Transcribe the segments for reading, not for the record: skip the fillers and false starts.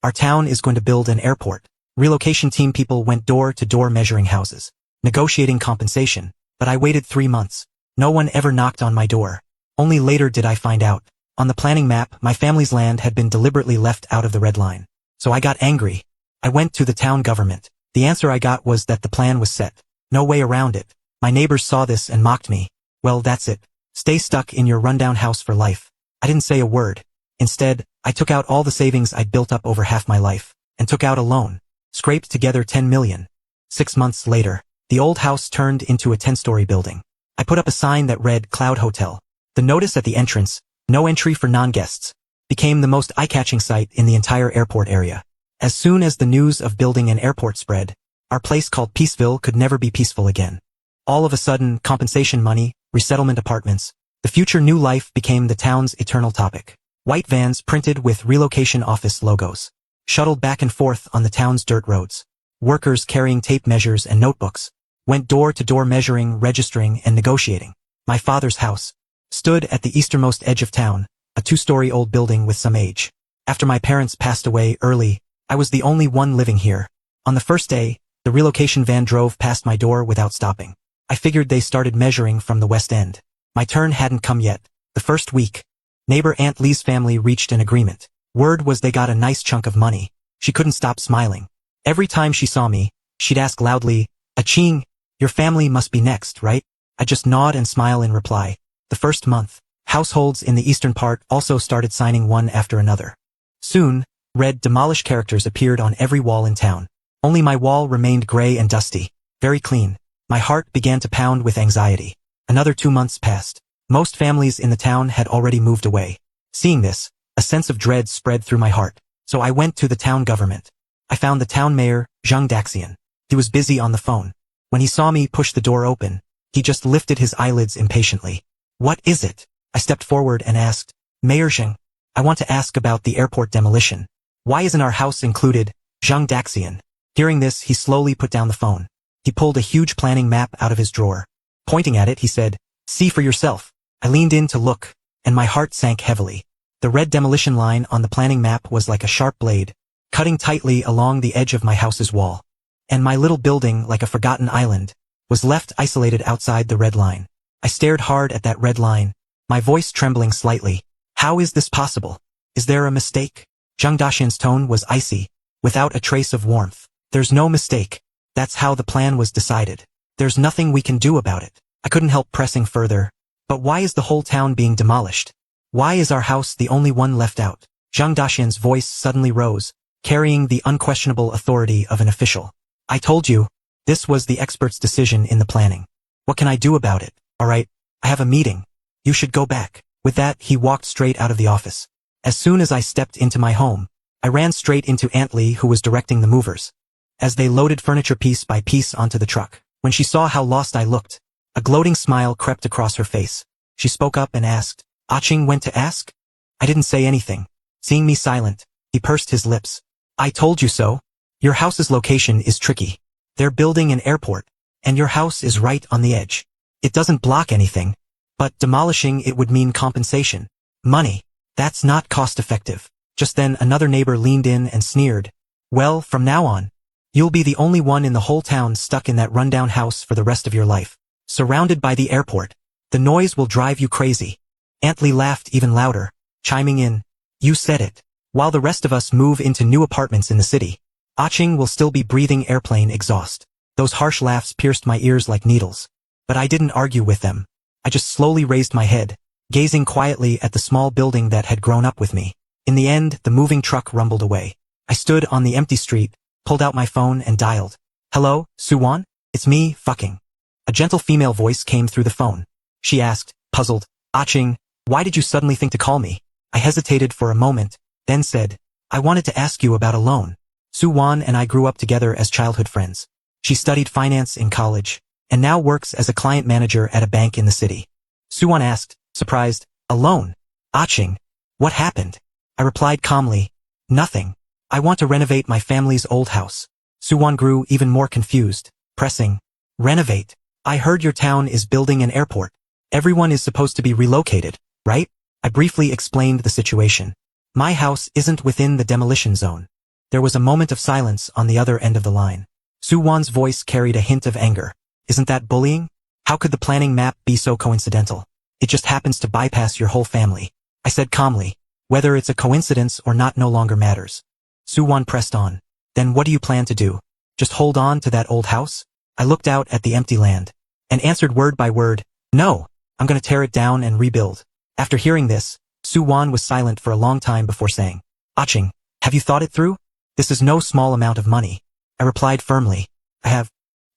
Our town is going to build an airport. Relocation team people went door to door measuring houses, negotiating compensation, but I waited 3 months. No one ever knocked on my door. Only later did I find out. On the planning map, my family's land had been deliberately left out of the red line. So I got angry. I went to the town government. The answer I got was that the plan was set. No way around it. My neighbors saw this and mocked me. Well, that's it. Stay stuck in your rundown house for life. I didn't say a word. Instead, I took out all the savings I'd built up over half my life, and took out a loan. Scraped together 10 million. 6 months later, the old house turned into a 10-story building. I put up a sign that read Cloud Hotel. The notice at the entrance, no entry for non-guests, became the most eye-catching sight in the entire airport area. As soon as the news of building an airport spread, our place called Peaceville could never be peaceful again. All of a sudden, compensation money, resettlement apartments, the future new life became the town's eternal topic. White vans printed with relocation office logos shuttled back and forth on the town's dirt roads. Workers carrying tape measures and notebooks went door to door measuring, registering, and negotiating. My father's house stood at the easternmost edge of town, a 2-story old building with some age. After my parents passed away early, I was the only one living here. On the first day, the relocation van drove past my door without stopping. I figured they started measuring from the west end. My turn hadn't come yet. The first week, neighbor Aunt Lee's family reached an agreement. Word was they got a nice chunk of money. She couldn't stop smiling. Every time she saw me, she'd ask loudly, "Aching, your family must be next, right?" I just nod and smile in reply. The first month, households in the eastern part also started signing one after another. Soon, red demolish characters appeared on every wall in town. Only my wall remained gray and dusty, very clean. My heart began to pound with anxiety. Another 2 months passed. Most families in the town had already moved away. Seeing this, a sense of dread spread through my heart. So I went to the town government. I found the town mayor, Zhang Daxian. He was busy on the phone. When he saw me push the door open, he just lifted his eyelids impatiently. "What is it?" I stepped forward and asked, "Mayor Zhang, I want to ask about the airport demolition. Why isn't our house included?" Zhang Daxian. Hearing this, he slowly put down the phone. He pulled a huge planning map out of his drawer. Pointing at it, he said, "See for yourself." I leaned in to look, and my heart sank heavily. The red demolition line on the planning map was like a sharp blade, cutting tightly along the edge of my house's wall. And my little building, like a forgotten island, was left isolated outside the red line. I stared hard at that red line, my voice trembling slightly. "How is this possible? Is there a mistake?" Zhang Daxian's tone was icy, without a trace of warmth. "There's no mistake. That's how the plan was decided. There's nothing we can do about it." I couldn't help pressing further. "But why is the whole town being demolished? Why is our house the only one left out?" Zhang Daxian's voice suddenly rose, carrying the unquestionable authority of an official. "I told you, this was the expert's decision in the planning. What can I do about it? All right, I have a meeting. You should go back." With that, he walked straight out of the office. As soon as I stepped into my home, I ran straight into Aunt Lee, who was directing the movers, as they loaded furniture piece by piece onto the truck. When she saw how lost I looked, a gloating smile crept across her face. She spoke up and asked, "Aching went to ask?" I didn't say anything. Seeing me silent, he pursed his lips. "I told you so. Your house's location is tricky. They're building an airport, and your house is right on the edge. It doesn't block anything, but demolishing it would mean compensation. Money. That's not cost-effective." Just then another neighbor leaned in and sneered, "Well, from now on, you'll be the only one in the whole town stuck in that rundown house for the rest of your life, surrounded by the airport. The noise will drive you crazy." Aunt Lee laughed even louder, chiming in, "You said it. While the rest of us move into new apartments in the city, Aching will still be breathing airplane exhaust." Those harsh laughs pierced my ears like needles. But I didn't argue with them. I just slowly raised my head, gazing quietly at the small building that had grown up with me. In the end, the moving truck rumbled away. I stood on the empty street, pulled out my phone and dialed. "Hello, Suwon? It's me, fucking." A gentle female voice came through the phone. She asked, puzzled, "Aching, why did you suddenly think to call me?" I hesitated for a moment, then said, "I wanted to ask you about a loan. Suwon and I grew up together as childhood friends. She studied finance in college, and now works as a client manager at a bank in the city." Suwon asked, surprised, "A loan? Aching, what happened?" I replied calmly, "Nothing. I want to renovate my family's old house." Suwon grew even more confused, pressing, "Renovate? I heard your town is building an airport. Everyone is supposed to be relocated, right?" I briefly explained the situation. "My house isn't within the demolition zone. There was a moment of silence on the other end of the line. Su-won's voice carried a hint of anger. Isn't that bullying? How could the planning map be so coincidental? It just happens to bypass your whole family. I said calmly. Whether it's a coincidence or not no longer matters. Su-won pressed on. Then what do you plan to do? Just hold on to that old house? I looked out at the empty land and answered word by word, no, I'm gonna tear it down and rebuild. After hearing this, Su-won was silent for a long time before saying, Aching, have you thought it through? This is no small amount of money. I replied firmly. I have.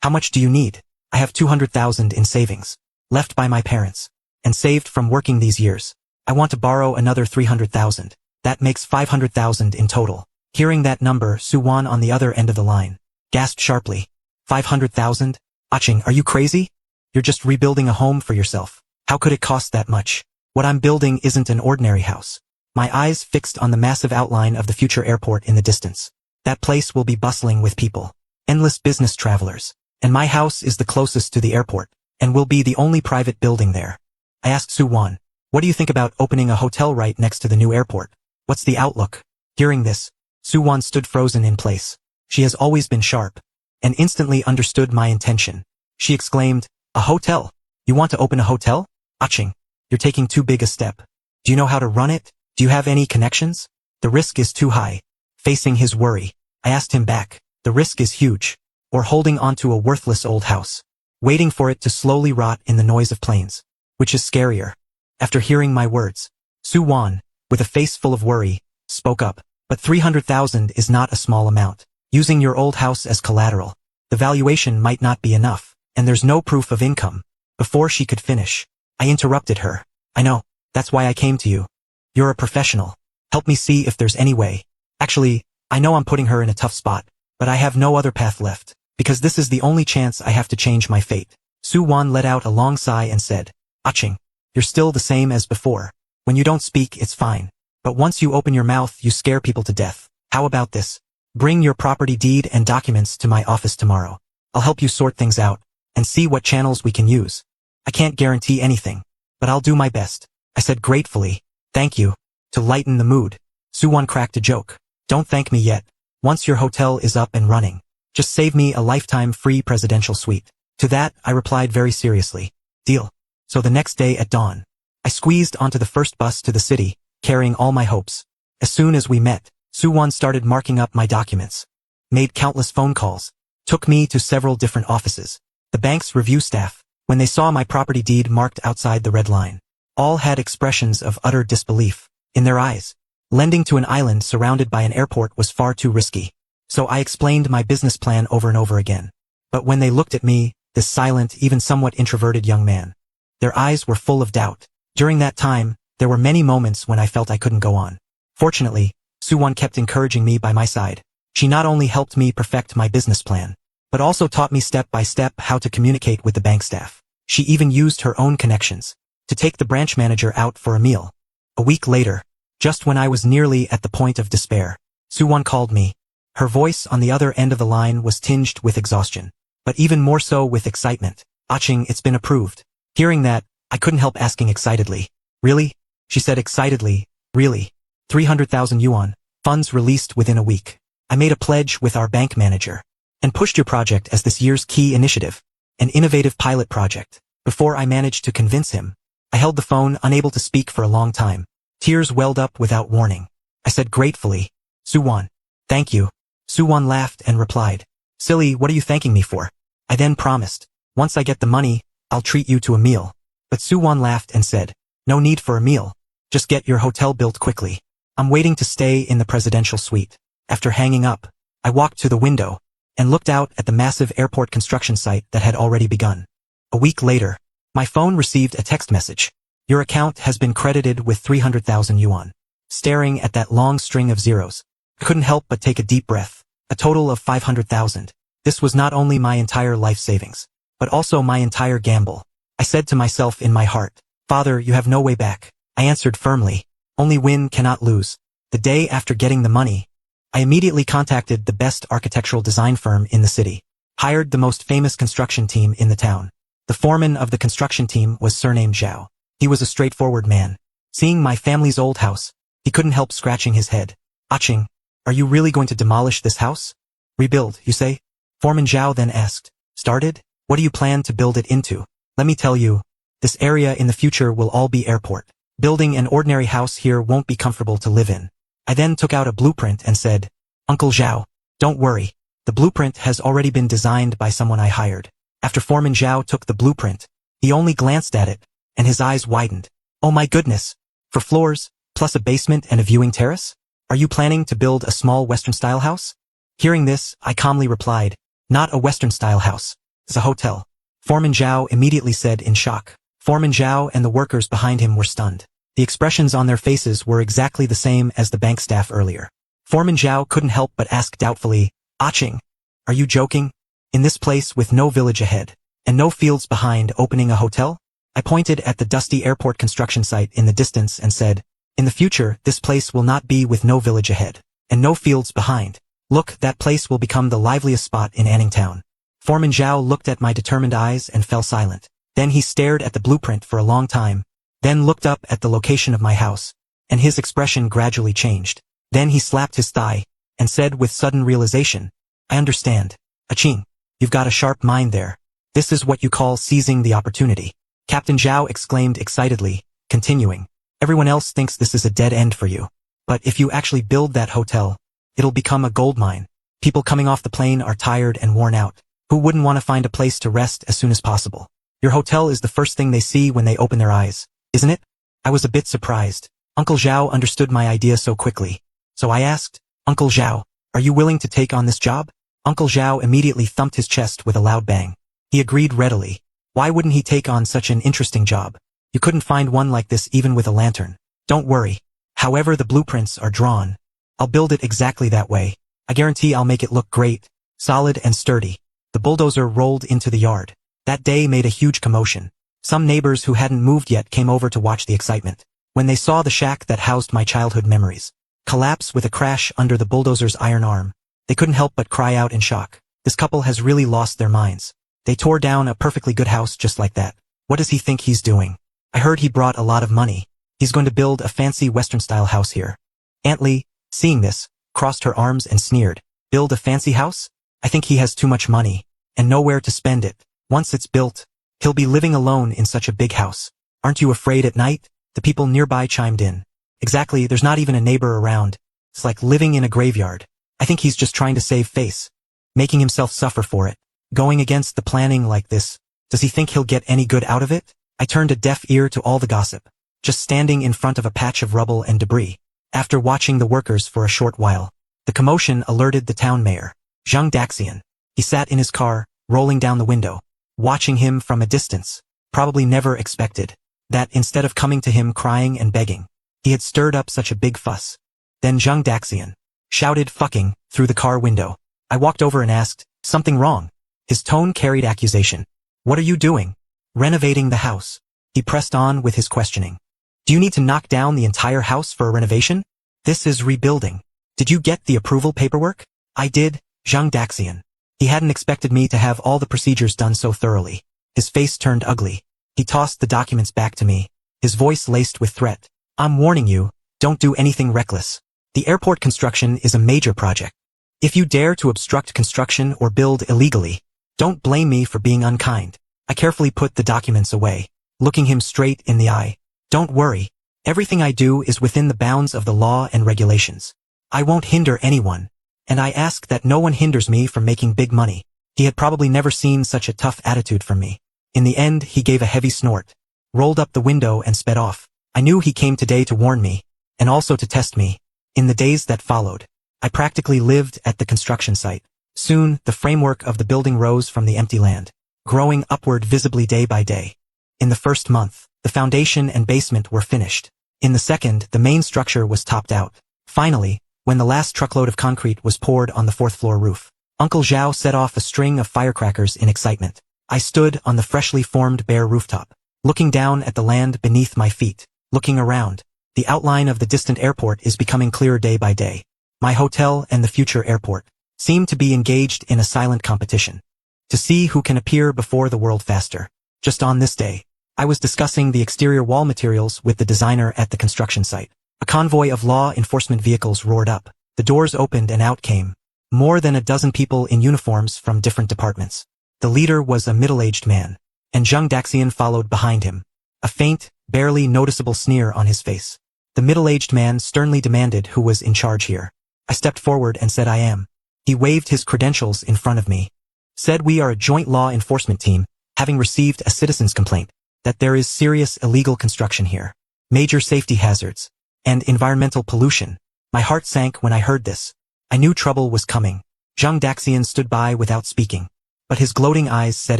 How much do you need? I have 200,000 in savings, left by my parents, and saved from working these years. I want to borrow another 300,000. That makes 500,000 in total. Hearing that number, Su-won on the other end of the line gasped sharply. 500,000? Aching, are you crazy? You're just rebuilding a home for yourself. How could it cost that much? What I'm building isn't an ordinary house. My eyes fixed on the massive outline of the future airport in the distance. That place will be bustling with people, endless business travelers, and my house is the closest to the airport, and will be the only private building there. I asked Su-won, what do you think about opening a hotel right next to the new airport? What's the outlook? Hearing this, Su-won stood frozen in place. She has always been sharp, and instantly understood my intention. She exclaimed, a hotel? You want to open a hotel? Aching, you're taking too big a step. Do you know how to run it? Do you have any connections? The risk is too high. Facing his worry, I asked him back, the risk is huge, or holding onto a worthless old house, waiting for it to slowly rot in the noise of planes, which is scarier. After hearing my words, Su-won, with a face full of worry, spoke up, but 300,000 is not a small amount. Using your old house as collateral, the valuation might not be enough, and there's no proof of income. Before she could finish, I interrupted her. I know, that's why I came to you. You're a professional. Help me see if there's any way. Actually, I know I'm putting her in a tough spot, but I have no other path left, because this is the only chance I have to change my fate. Su-won let out a long sigh and said, Aching, you're still the same as before. When you don't speak, it's fine. But once you open your mouth, you scare people to death. How about this? Bring your property deed and documents to my office tomorrow. I'll help you sort things out, and see what channels we can use. I can't guarantee anything, but I'll do my best. I said gratefully, thank you. To lighten the mood, Su-won cracked a joke. Don't thank me yet. Once your hotel is up and running, just save me a lifetime free presidential suite. To that, I replied very seriously. Deal. So the next day at dawn, I squeezed onto the first bus to the city, carrying all my hopes. As soon as we met, Su-won started marking up my documents, made countless phone calls, took me to several different offices. The bank's review staff, when they saw my property deed marked outside the red line, all had expressions of utter disbelief in their eyes. Lending to an island surrounded by an airport was far too risky, so I explained my business plan over and over again. But when they looked at me, this silent, even somewhat introverted young man, their eyes were full of doubt. During that time, there were many moments when I felt I couldn't go on. Fortunately, Su-won kept encouraging me by my side. She not only helped me perfect my business plan, but also taught me step by step how to communicate with the bank staff. She even used her own connections to take the branch manager out for a meal. A week later, just when I was nearly at the point of despair, Su-won called me. Her voice on the other end of the line was tinged with exhaustion, but even more so with excitement. Aching, it's been approved. Hearing that, I couldn't help asking excitedly. Really? She said excitedly, really. 300,000 yuan, funds released within a week. I made a pledge with our bank manager and pushed your project as this year's key initiative, an innovative pilot project. Before I managed to convince him, I held the phone, unable to speak for a long time. Tears welled up without warning. I said gratefully, Su-won, thank you. Su-won laughed and replied, silly, what are you thanking me for? I then promised, once I get the money, I'll treat you to a meal. But Su-won laughed and said, no need for a meal. Just get your hotel built quickly. I'm waiting to stay in the presidential suite. After hanging up, I walked to the window and looked out at the massive airport construction site that had already begun. A week later, my phone received a text message. Your account has been credited with 300,000 yuan. Staring at that long string of zeros, I couldn't help but take a deep breath. A total of 500,000. This was not only my entire life savings, but also my entire gamble. I said to myself in my heart, Father, you have no way back. I answered firmly, only win, cannot lose. The day after getting the money, I immediately contacted the best architectural design firm in the city, hired the most famous construction team in the town. The foreman of the construction team was surnamed Zhao. He was a straightforward man. Seeing my family's old house, he couldn't help scratching his head. Aching, Are you really going to demolish this house? Rebuild, you say? Foreman Zhao then asked. Started? What do you plan to build it into? Let me tell you, this area in the future will all be airport. Building an ordinary house here won't be comfortable to live in. I then took out a blueprint and said, Uncle Zhao, don't worry. The blueprint has already been designed by someone I hired. After Foreman Zhao took the blueprint, he only glanced at it, and his eyes widened. Oh my goodness! 4 floors, plus a basement and a viewing terrace? Are you planning to build a small Western-style house? Hearing this, I calmly replied, not a Western-style house. It's a hotel. Foreman Zhao immediately said in shock. Foreman Zhao and the workers behind him were stunned. The expressions on their faces were exactly the same as the bank staff earlier. Foreman Zhao couldn't help but ask doubtfully, Ching, are you joking? In this place with no village ahead, and no fields behind, opening a hotel? I pointed at the dusty airport construction site in the distance and said, in the future, this place will not be with no village ahead, and no fields behind. Look, that place will become the liveliest spot in Anning Town. Foreman Zhao looked at my determined eyes and fell silent. Then he stared at the blueprint for a long time, then looked up at the location of my house, and his expression gradually changed. Then he slapped his thigh, and said with sudden realization, I understand. Ching, you've got a sharp mind there. This is what you call seizing the opportunity. Captain Zhao exclaimed excitedly, continuing, everyone else thinks this is a dead end for you. But if you actually build that hotel, it'll become a gold mine. People coming off the plane are tired and worn out. Who wouldn't want to find a place to rest as soon as possible? Your hotel is the first thing they see when they open their eyes, isn't it? I was a bit surprised. Uncle Zhao understood my idea so quickly. So I asked, Uncle Zhao, are you willing to take on this job? Uncle Zhao immediately thumped his chest with a loud bang. He agreed readily. Why wouldn't he take on such an interesting job? You couldn't find one like this even with a lantern. Don't worry. However the blueprints are drawn, I'll build it exactly that way. I guarantee I'll make it look great, solid and sturdy. The bulldozer rolled into the yard. That day made a huge commotion. Some neighbors who hadn't moved yet came over to watch the excitement. When they saw the shack that housed my childhood memories collapse with a crash under the bulldozer's iron arm, they couldn't help but cry out in shock. This couple has really lost their minds. They tore down a perfectly good house just like that. What does he think he's doing? I heard he brought a lot of money. He's going to build a fancy Western-style house here. Aunt Lee, seeing this, crossed her arms and sneered. Build a fancy house? I think he has too much money, and nowhere to spend it. Once it's built, he'll be living alone in such a big house. Aren't you afraid at night? The people nearby chimed in. Exactly, there's not even a neighbor around. It's like living in a graveyard. I think he's just trying to save face, making himself suffer for it. Going against the planning like this, does he think he'll get any good out of it? I turned a deaf ear to all the gossip, just standing in front of a patch of rubble and debris. After watching the workers for a short while, the commotion alerted the town mayor, Zhang Daxian. He sat in his car, rolling down the window, watching him from a distance. Probably never expected that instead of coming to him crying and begging, he had stirred up such a big fuss. Then Zhang Daxian shouted fucking through the car window. I walked over and asked, something wrong? His tone carried accusation. What are you doing? Renovating the house. He pressed on with his questioning. Do you need to knock down the entire house for a renovation? This is rebuilding. Did you get the approval paperwork? I did, Zhang Daxian. He hadn't expected me to have all the procedures done so thoroughly. His face turned ugly. He tossed the documents back to me, his voice laced with threat. I'm warning you, don't do anything reckless. The airport construction is a major project. If you dare to obstruct construction or build illegally, don't blame me for being unkind. I carefully put the documents away, looking him straight in the eye. Don't worry. Everything I do is within the bounds of the law and regulations. I won't hinder anyone, and I ask that no one hinders me from making big money. He had probably never seen such a tough attitude from me. In the end, he gave a heavy snort, rolled up the window and sped off. I knew he came today to warn me, and also to test me. In the days that followed, I practically lived at the construction site. Soon, the framework of the building rose from the empty land, growing upward visibly day by day. In the first month, the foundation and basement were finished. In the second, the main structure was topped out. Finally, when the last truckload of concrete was poured on the 4th floor roof, Uncle Zhao set off a string of firecrackers in excitement. I stood on the freshly formed bare rooftop, looking down at the land beneath my feet, looking around. The outline of the distant airport is becoming clearer day by day. My hotel and the future airport seem to be engaged in a silent competition to see who can appear before the world faster. Just on this day, I was discussing the exterior wall materials with the designer at the construction site. A convoy of law enforcement vehicles roared up. The doors opened and out came more than a dozen people in uniforms from different departments. The leader was a middle-aged man, and Zheng Daxian followed behind him, a faint, barely noticeable sneer on his face. The middle-aged man sternly demanded who was in charge here. I stepped forward and said I am. He waved his credentials in front of me. Said we are a joint law enforcement team, having received a citizen's complaint that there is serious illegal construction here, major safety hazards, and environmental pollution. My heart sank when I heard this. I knew trouble was coming. Zheng Daxian stood by without speaking, but his gloating eyes said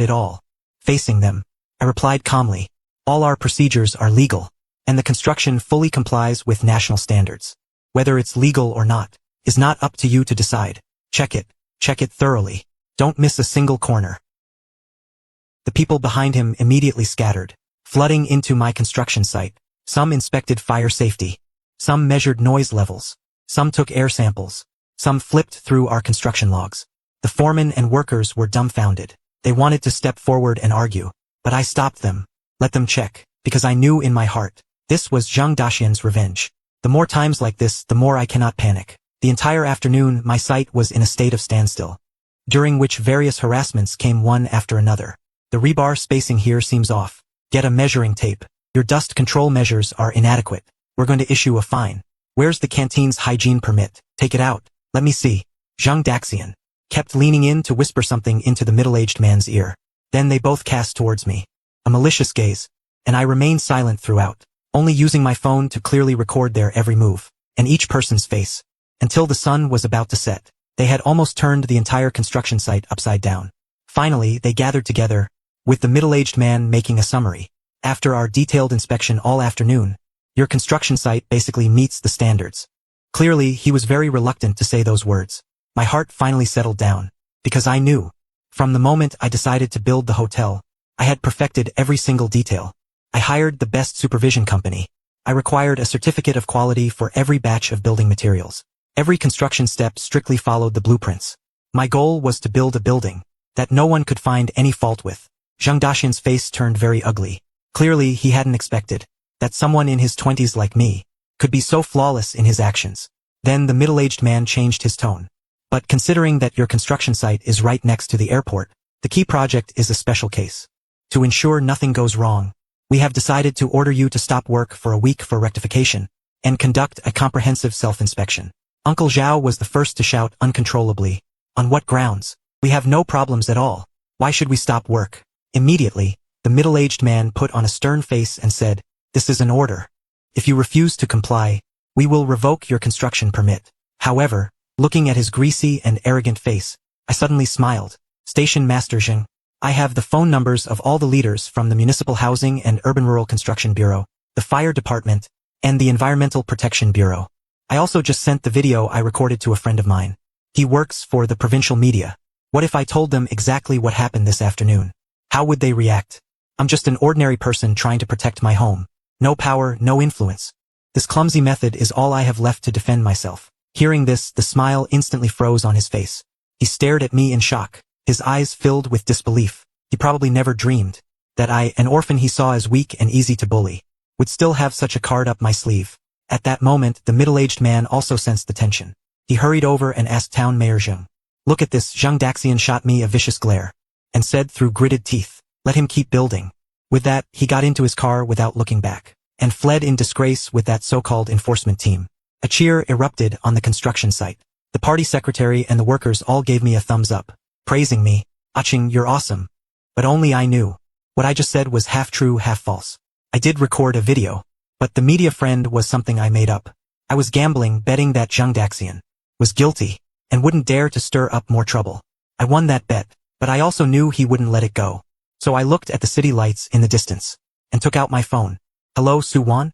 it all. Facing them, I replied calmly, all our procedures are legal, and the construction fully complies with national standards. Whether it's legal or not is not up to you to decide. Check it thoroughly. Don't miss a single corner. The people behind him immediately scattered, flooding into my construction site. Some inspected fire safety. Some measured noise levels. Some took air samples. Some flipped through our construction logs. The foremen and workers were dumbfounded. They wanted to step forward and argue, but I stopped them. Let them check, because I knew in my heart, this was Zheng Daxian's revenge. The more times like this, the more I cannot panic. The entire afternoon, my site was in a state of standstill, during which various harassments came one after another. The rebar spacing here seems off. Get a measuring tape. Your dust control measures are inadequate. We're going to issue a fine. Where's the canteen's hygiene permit? Take it out. Let me see. Zheng Daxian kept leaning in to whisper something into the middle-aged man's ear. Then they both cast towards me a malicious gaze, and I remained silent throughout, only using my phone to clearly record their every move, and each person's face. Until the sun was about to set, they had almost turned the entire construction site upside down. Finally, they gathered together, with the middle-aged man making a summary. After our detailed inspection all afternoon, your construction site basically meets the standards. Clearly, he was very reluctant to say those words. My heart finally settled down, because I knew, from the moment I decided to build the hotel, I had perfected every single detail. I hired the best supervision company. I required a certificate of quality for every batch of building materials. Every construction step strictly followed the blueprints. My goal was to build a building that no one could find any fault with. Zheng Daxian's face turned very ugly. Clearly, he hadn't expected that someone in his 20s like me could be so flawless in his actions. Then the middle-aged man changed his tone. But considering that your construction site is right next to the airport, the key project is a special case. To ensure nothing goes wrong, we have decided to order you to stop work for a week for rectification and conduct a comprehensive self-inspection. Uncle Zhao was the first to shout uncontrollably. On what grounds? We have no problems at all. Why should we stop work? Immediately, the middle-aged man put on a stern face and said, this is an order. If you refuse to comply, we will revoke your construction permit. However, looking at his greasy and arrogant face, I suddenly smiled. Station Master Zheng, I have the phone numbers of all the leaders from the Municipal Housing and Urban Rural Construction Bureau, the Fire Department, and the Environmental Protection Bureau. I also just sent the video I recorded to a friend of mine. He works for the provincial media. What if I told them exactly what happened this afternoon? How would they react? I'm just an ordinary person trying to protect my home. No power, no influence. This clumsy method is all I have left to defend myself. Hearing this, the smile instantly froze on his face. He stared at me in shock, his eyes filled with disbelief. He probably never dreamed that I, an orphan he saw as weak and easy to bully, would still have such a card up my sleeve. At that moment, the middle-aged man also sensed the tension. He hurried over and asked Town Mayor Zheng. Look at this. Zheng Daxian shot me a vicious glare and said through gritted teeth, let him keep building. With that, he got into his car without looking back and fled in disgrace with that so-called enforcement team. A cheer erupted on the construction site. The party secretary and the workers all gave me a thumbs up, praising me. Aching, you're awesome. But only I knew. What I just said was half true, half false. I did record a video, but the media friend was something I made up. I was gambling, betting that Zheng Daxian was guilty and wouldn't dare to stir up more trouble. I won that bet, but I also knew he wouldn't let it go. So I looked at the city lights in the distance and took out my phone. Hello, Su-Wan?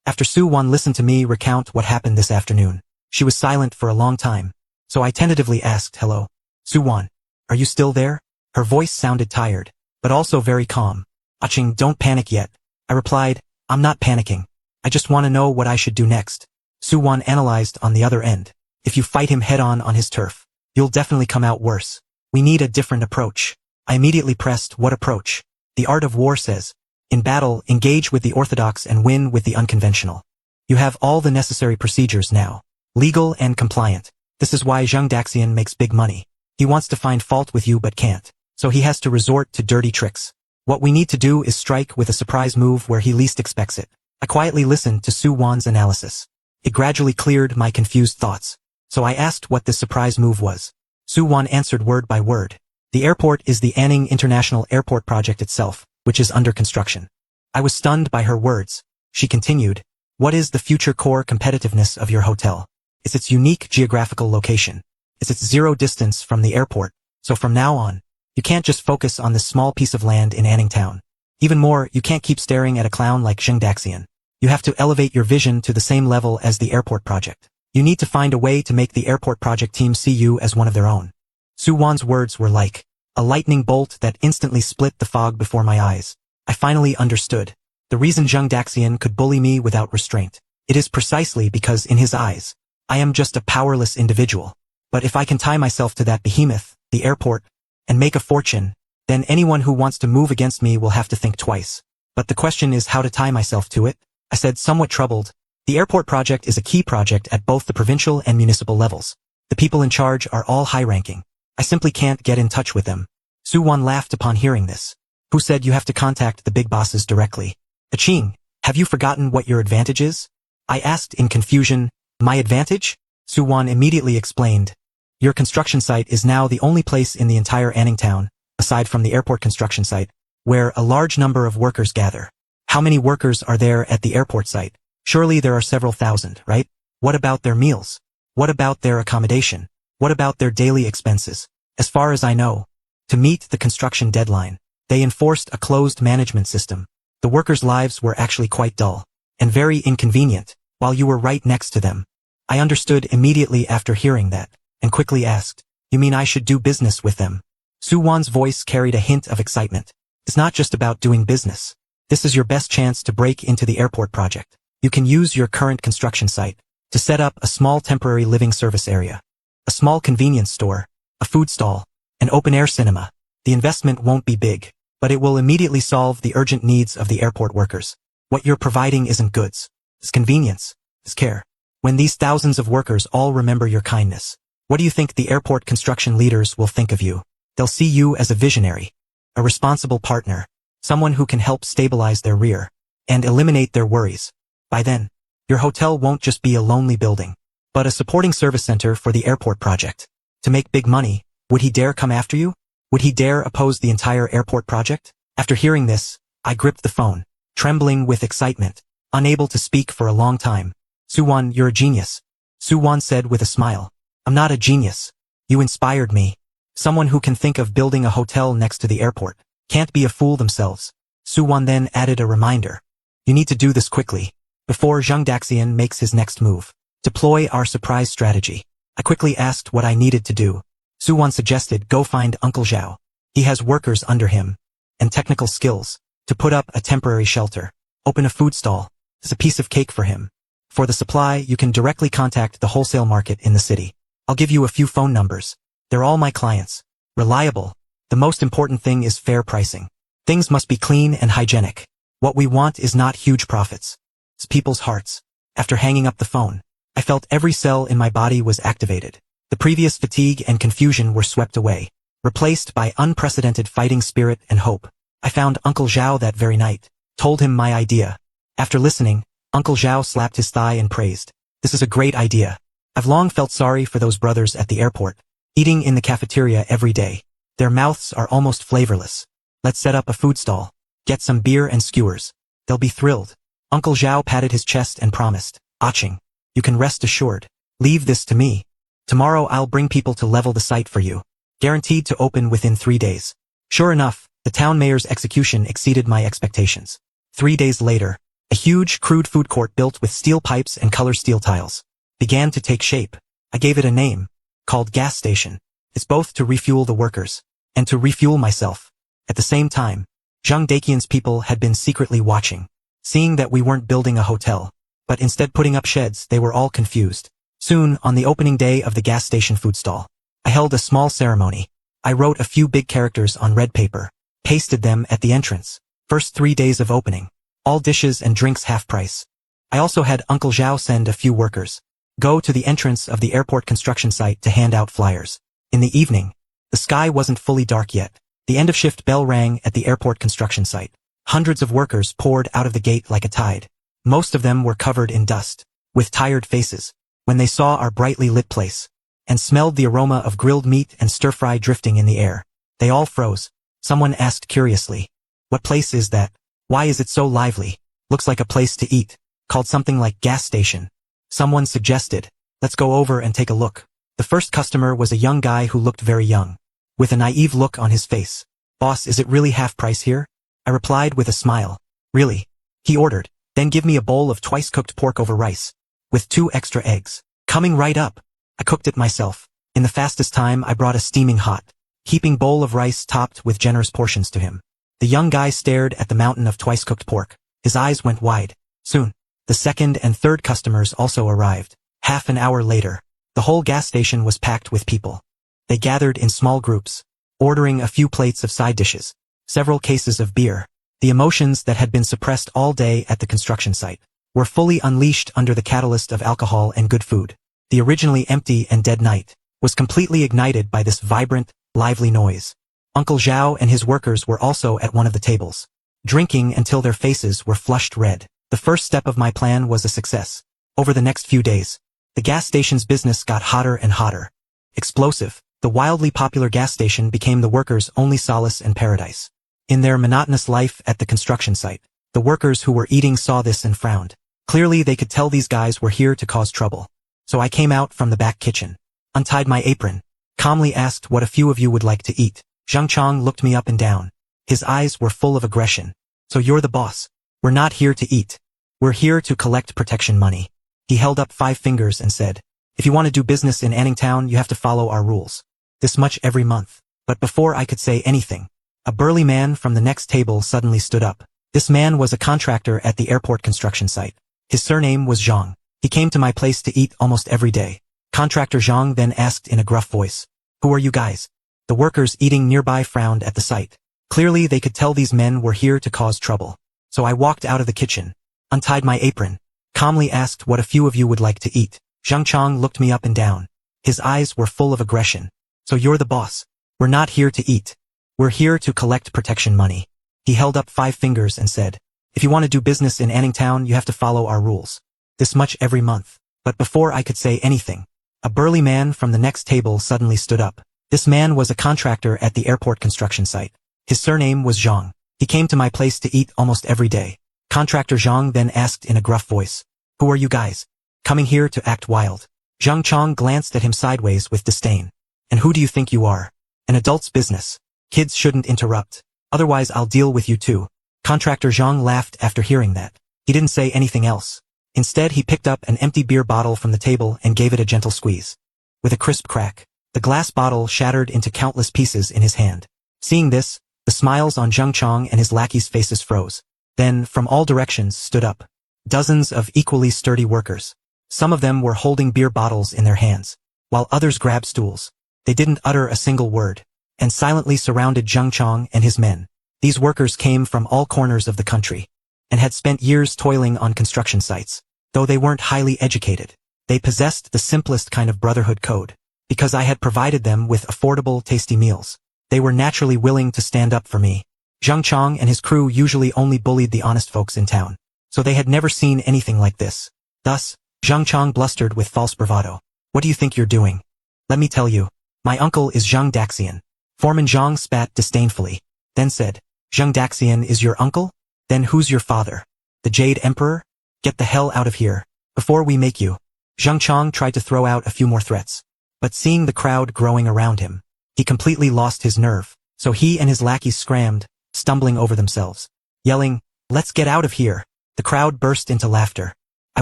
After Su-Wan listened to me recount what happened this afternoon, she was silent for a long time, so I tentatively asked, hello, Su-Wan, are you still there? Her voice sounded tired, but also very calm. Aching, don't panic yet. I replied, I'm not panicking. I just want to know what I should do next. Su-Wan analyzed on the other end. If you fight him head-on on his turf, you'll definitely come out worse. We need a different approach. I immediately pressed, what approach? The art of war says, in battle, engage with the orthodox and win with the unconventional. You have all the necessary procedures now. Legal and compliant. This is why Zheng Daxian makes big money. He wants to find fault with you but can't. So he has to resort to dirty tricks. What we need to do is strike with a surprise move where he least expects it. I quietly listened to Su Wan's analysis. It gradually cleared my confused thoughts. So I asked what this surprise move was. Su Wan answered word by word. The airport is the Anning International Airport project itself, which is under construction. I was stunned by her words. She continued, "What is the future core competitiveness of your hotel? It's its unique geographical location. It's its zero distance from the airport, so from now on, you can't just focus on this small piece of land in Anning Town. Even more, you can't keep staring at a clown like Zheng Daxian. You have to elevate your vision to the same level as the airport project. You need to find a way to make the airport project team see you as one of their own." Su Wan's words were like a lightning bolt that instantly split the fog before my eyes. I finally understood. The reason Zheng Daxian could bully me without restraint. It is precisely because in his eyes, I am just a powerless individual. But if I can tie myself to that behemoth, the airport, and make a fortune, then anyone who wants to move against me will have to think twice. But the question is how to tie myself to it? I said, somewhat troubled. The airport project is a key project at both the provincial and municipal levels. The people in charge are all high-ranking. I simply can't get in touch with them. Su Wan laughed upon hearing this. Who said you have to contact the big bosses directly? Aching, have you forgotten what your advantage is? I asked in confusion. My advantage? Su Wan immediately explained. Your construction site is now the only place in the entire Anning Town, aside from the airport construction site, where a large number of workers gather. How many workers are there at the airport site? Surely there are several thousand, right? What about their meals? What about their accommodation? What about their daily expenses? As far as I know, to meet the construction deadline, they enforced a closed management system. The workers' lives were actually quite dull and very inconvenient, while you were right next to them. I understood immediately after hearing that, and quickly asked, "You mean I should do business with them?" Su Wan's voice carried a hint of excitement. It's not just about doing business. This is your best chance to break into the airport project. You can use your current construction site to set up a small temporary living service area, a small convenience store, a food stall, an open-air cinema. The investment won't be big, but it will immediately solve the urgent needs of the airport workers. What you're providing isn't goods. It's convenience. It's care. When these thousands of workers all remember your kindness, what do you think the airport construction leaders will think of you? They'll see you as a visionary, a responsible partner, someone who can help stabilize their rear and eliminate their worries. By then, your hotel won't just be a lonely building, but a supporting service center for the airport project. To make big money, would he dare come after you? Would he dare oppose the entire airport project? After hearing this, I gripped the phone, trembling with excitement, unable to speak for a long time. Su Wan, you're a genius. Su Wan said with a smile. I'm not a genius. You inspired me. Someone who can think of building a hotel next to the airport can't be a fool themselves. Su Wan then added a reminder. You need to do this quickly, before Zheng Daxian makes his next move. Deploy our surprise strategy. I quickly asked what I needed to do. Su Wan suggested go find Uncle Zhao. He has workers under him, and technical skills, to put up a temporary shelter. Open a food stall. It's a piece of cake for him. For the supply, you can directly contact the wholesale market in the city. I'll give you a few phone numbers. They're all my clients. Reliable. The most important thing is fair pricing. Things must be clean and hygienic. What we want is not huge profits. It's people's hearts. After hanging up the phone, I felt every cell in my body was activated. The previous fatigue and confusion were swept away, replaced by unprecedented fighting spirit and hope. I found Uncle Zhao that very night, told him my idea. After listening, Uncle Zhao slapped his thigh and praised. This is a great idea. I've long felt sorry for those brothers at the airport, eating in the cafeteria every day. Their mouths are almost flavorless. Let's set up a food stall. Get some beer and skewers. They'll be thrilled. Uncle Zhao patted his chest and promised. Aching, you can rest assured. Leave this to me. Tomorrow I'll bring people to level the site for you. Guaranteed to open within 3 days. Sure enough, the town mayor's execution exceeded my expectations. 3 days later, a huge, crude food court built with steel pipes and color steel tiles began to take shape. I gave it a name, called Gas Station. It's both to refuel the workers and to refuel myself. At the same time, Zheng Daxian's people had been secretly watching. Seeing that we weren't building a hotel, but instead putting up sheds, they were all confused. Soon, on the opening day of the gas station food stall, I held a small ceremony. I wrote a few big characters on red paper, pasted them at the entrance. First 3 days of opening. All dishes and drinks half price. I also had Uncle Zhao send a few workers go to the entrance of the airport construction site to hand out flyers. In the evening, the sky wasn't fully dark yet. The end-of-shift bell rang at the airport construction site. Hundreds of workers poured out of the gate like a tide. Most of them were covered in dust, with tired faces, when they saw our brightly lit place, and smelled the aroma of grilled meat and stir-fry drifting in the air. They all froze. Someone asked curiously, "What place is that? Why is it so lively? Looks like a place to eat, called something like gas station." Someone suggested, "Let's go over and take a look." The first customer was a young guy who looked very young, with a naive look on his face. "Boss, is it really half price here?" I replied with a smile. "Really?" He ordered, "Then give me a bowl of twice-cooked pork over rice, with 2 extra eggs." "Coming right up." I cooked it myself. In the fastest time I brought a steaming hot, heaping bowl of rice topped with generous portions to him. The young guy stared at the mountain of twice-cooked pork. His eyes went wide. Soon, the second and third customers also arrived. Half an hour later, the whole gas station was packed with people. They gathered in small groups, ordering a few plates of side dishes, several cases of beer. The emotions that had been suppressed all day at the construction site were fully unleashed under the catalyst of alcohol and good food. The originally empty and dead night was completely ignited by this vibrant, lively noise. Uncle Zhao and his workers were also at one of the tables, drinking until their faces were flushed red. The first step of my plan was a success. Over the next few days, the gas station's business got hotter and hotter. Explosive, the wildly popular gas station became the workers' only solace and paradise. In their monotonous life at the construction site, the workers who were eating saw this and frowned. Clearly they could tell these guys were here to cause trouble. So I came out from the back kitchen, untied my apron, calmly asked what a few of you would like to eat. Zhang Chong looked me up and down. His eyes were full of aggression. "So you're the boss. We're not here to eat. We're here to collect protection money." He held up 5 fingers and said, "If you want to do business in Anningtown, you have to follow our rules. This much every month." But before I could say anything, a burly man from the next table suddenly stood up. This man was a contractor at the airport construction site. His surname was Zhang. He came to my place to eat almost every day. Contractor Zhang then asked in a gruff voice, "Who are you guys?" The workers eating nearby frowned at the sight. Clearly they could tell these men were here to cause trouble. So I walked out of the kitchen, untied my apron, calmly asked what a few of you would like to eat. Zhang Chong looked me up and down. His eyes were full of aggression. "So you're the boss. We're not here to eat. We're here to collect protection money." He held up 5 fingers and said, "If you want to do business in Anningtown, you have to follow our rules. This much every month." But before I could say anything, a burly man from the next table suddenly stood up. This man was a contractor at the airport construction site. His surname was Zhang. He came to my place to eat almost every day. Contractor Zhang then asked in a gruff voice, "Who are you guys? Coming here to act wild?" Zhang Chong glanced at him sideways with disdain. "And who do you think you are? An adult's business. Kids shouldn't interrupt. Otherwise I'll deal with you too." Contractor Zhang laughed after hearing that. He didn't say anything else. Instead he picked up an empty beer bottle from the table and gave it a gentle squeeze. With a crisp crack, the glass bottle shattered into countless pieces in his hand. Seeing this, the smiles on Zhang Chong and his lackeys' faces froze. Then, from all directions stood up dozens of equally sturdy workers. Some of them were holding beer bottles in their hands, while others grabbed stools. They didn't utter a single word, and silently surrounded Zhang Chong and his men. These workers came from all corners of the country, and had spent years toiling on construction sites. Though they weren't highly educated, they possessed the simplest kind of brotherhood code. Because I had provided them with affordable, tasty meals, they were naturally willing to stand up for me. Zhang Chong and his crew usually only bullied the honest folks in town, so they had never seen anything like this. Thus, Zhang Chong blustered with false bravado. "What do you think you're doing? Let me tell you, my uncle is Zhang Daxian." Foreman Zhang spat disdainfully, then said, "Zhang Daxian is your uncle? Then who's your father? The Jade Emperor? Get the hell out of here, before we make you." Zhang Chong tried to throw out a few more threats, but seeing the crowd growing around him, he completely lost his nerve, so he and his lackeys scrammed, stumbling over themselves, yelling, "Let's get out of here." The crowd burst into laughter. I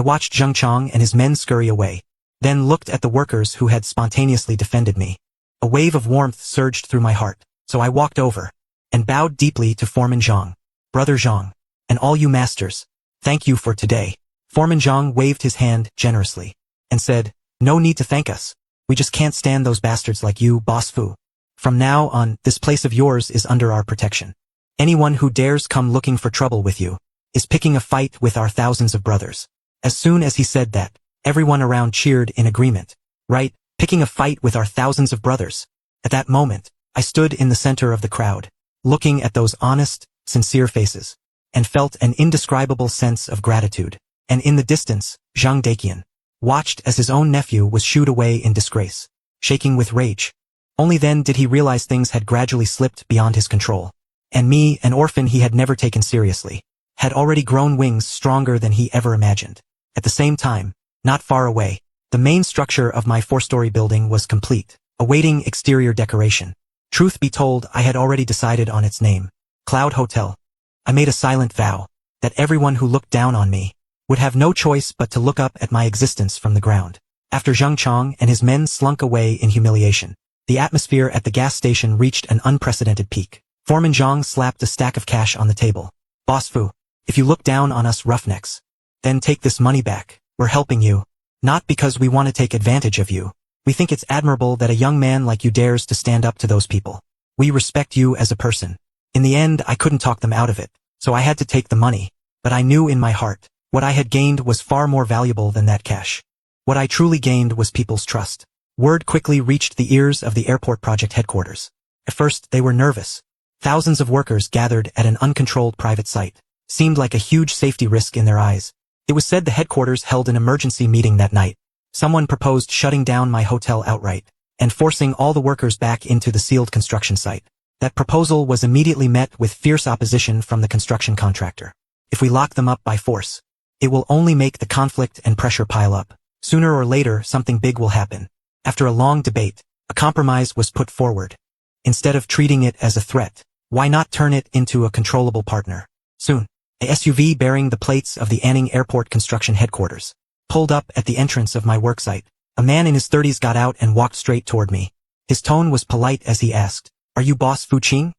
watched Zhang Chong and his men scurry away, then looked at the workers who had spontaneously defended me. A wave of warmth surged through my heart, so I walked over, and bowed deeply to Foreman Zhang. "Brother Zhang, and all you masters, thank you for today." Foreman Zhang waved his hand generously, and said, "No need to thank us. We just can't stand those bastards like you, Boss Fu. From now on, this place of yours is under our protection. Anyone who dares come looking for trouble with you is picking a fight with our thousands of brothers." As soon as he said that, everyone around cheered in agreement. Right, picking a fight with our thousands of brothers. At that moment, I stood in the center of the crowd, looking at those honest, sincere faces, and felt an indescribable sense of gratitude. And in the distance, Zhang Daqian watched as his own nephew was shooed away in disgrace, shaking with rage. Only then did he realize things had gradually slipped beyond his control. And me, an orphan he had never taken seriously, had already grown wings stronger than he ever imagined. At the same time, not far away, the main structure of my 4-story building was complete, awaiting exterior decoration. Truth be told, I had already decided on its name, Cloud Hotel. I made a silent vow that everyone who looked down on me would have no choice but to look up at my existence from the ground. After Zhang Chong and his men slunk away in humiliation, the atmosphere at the gas station reached an unprecedented peak. Foreman Zhang slapped a stack of cash on the table. Boss Fu, if you look down on us roughnecks, then take this money back. We're helping you. Not because we want to take advantage of you. We think it's admirable that a young man like you dares to stand up to those people. We respect you as a person. In the end, I couldn't talk them out of it, so I had to take the money. But I knew in my heart, what I had gained was far more valuable than that cash. What I truly gained was people's trust. Word quickly reached the ears of the airport project headquarters. At first, they were nervous. Thousands of workers gathered at an uncontrolled private site. Seemed like a huge safety risk in their eyes. It was said the headquarters held an emergency meeting that night. Someone proposed shutting down my hotel outright and forcing all the workers back into the sealed construction site. That proposal was immediately met with fierce opposition from the construction contractor. If we lock them up by force, it will only make the conflict and pressure pile up. Sooner or later, something big will happen. After a long debate, a compromise was put forward. Instead of treating it as a threat, why not turn it into a controllable partner? Soon, a SUV bearing the plates of the Anning Airport construction headquarters pulled up at the entrance of my worksite. A man in his 30s got out and walked straight toward me. His tone was polite as he asked, "Are you Boss Fu Qing?"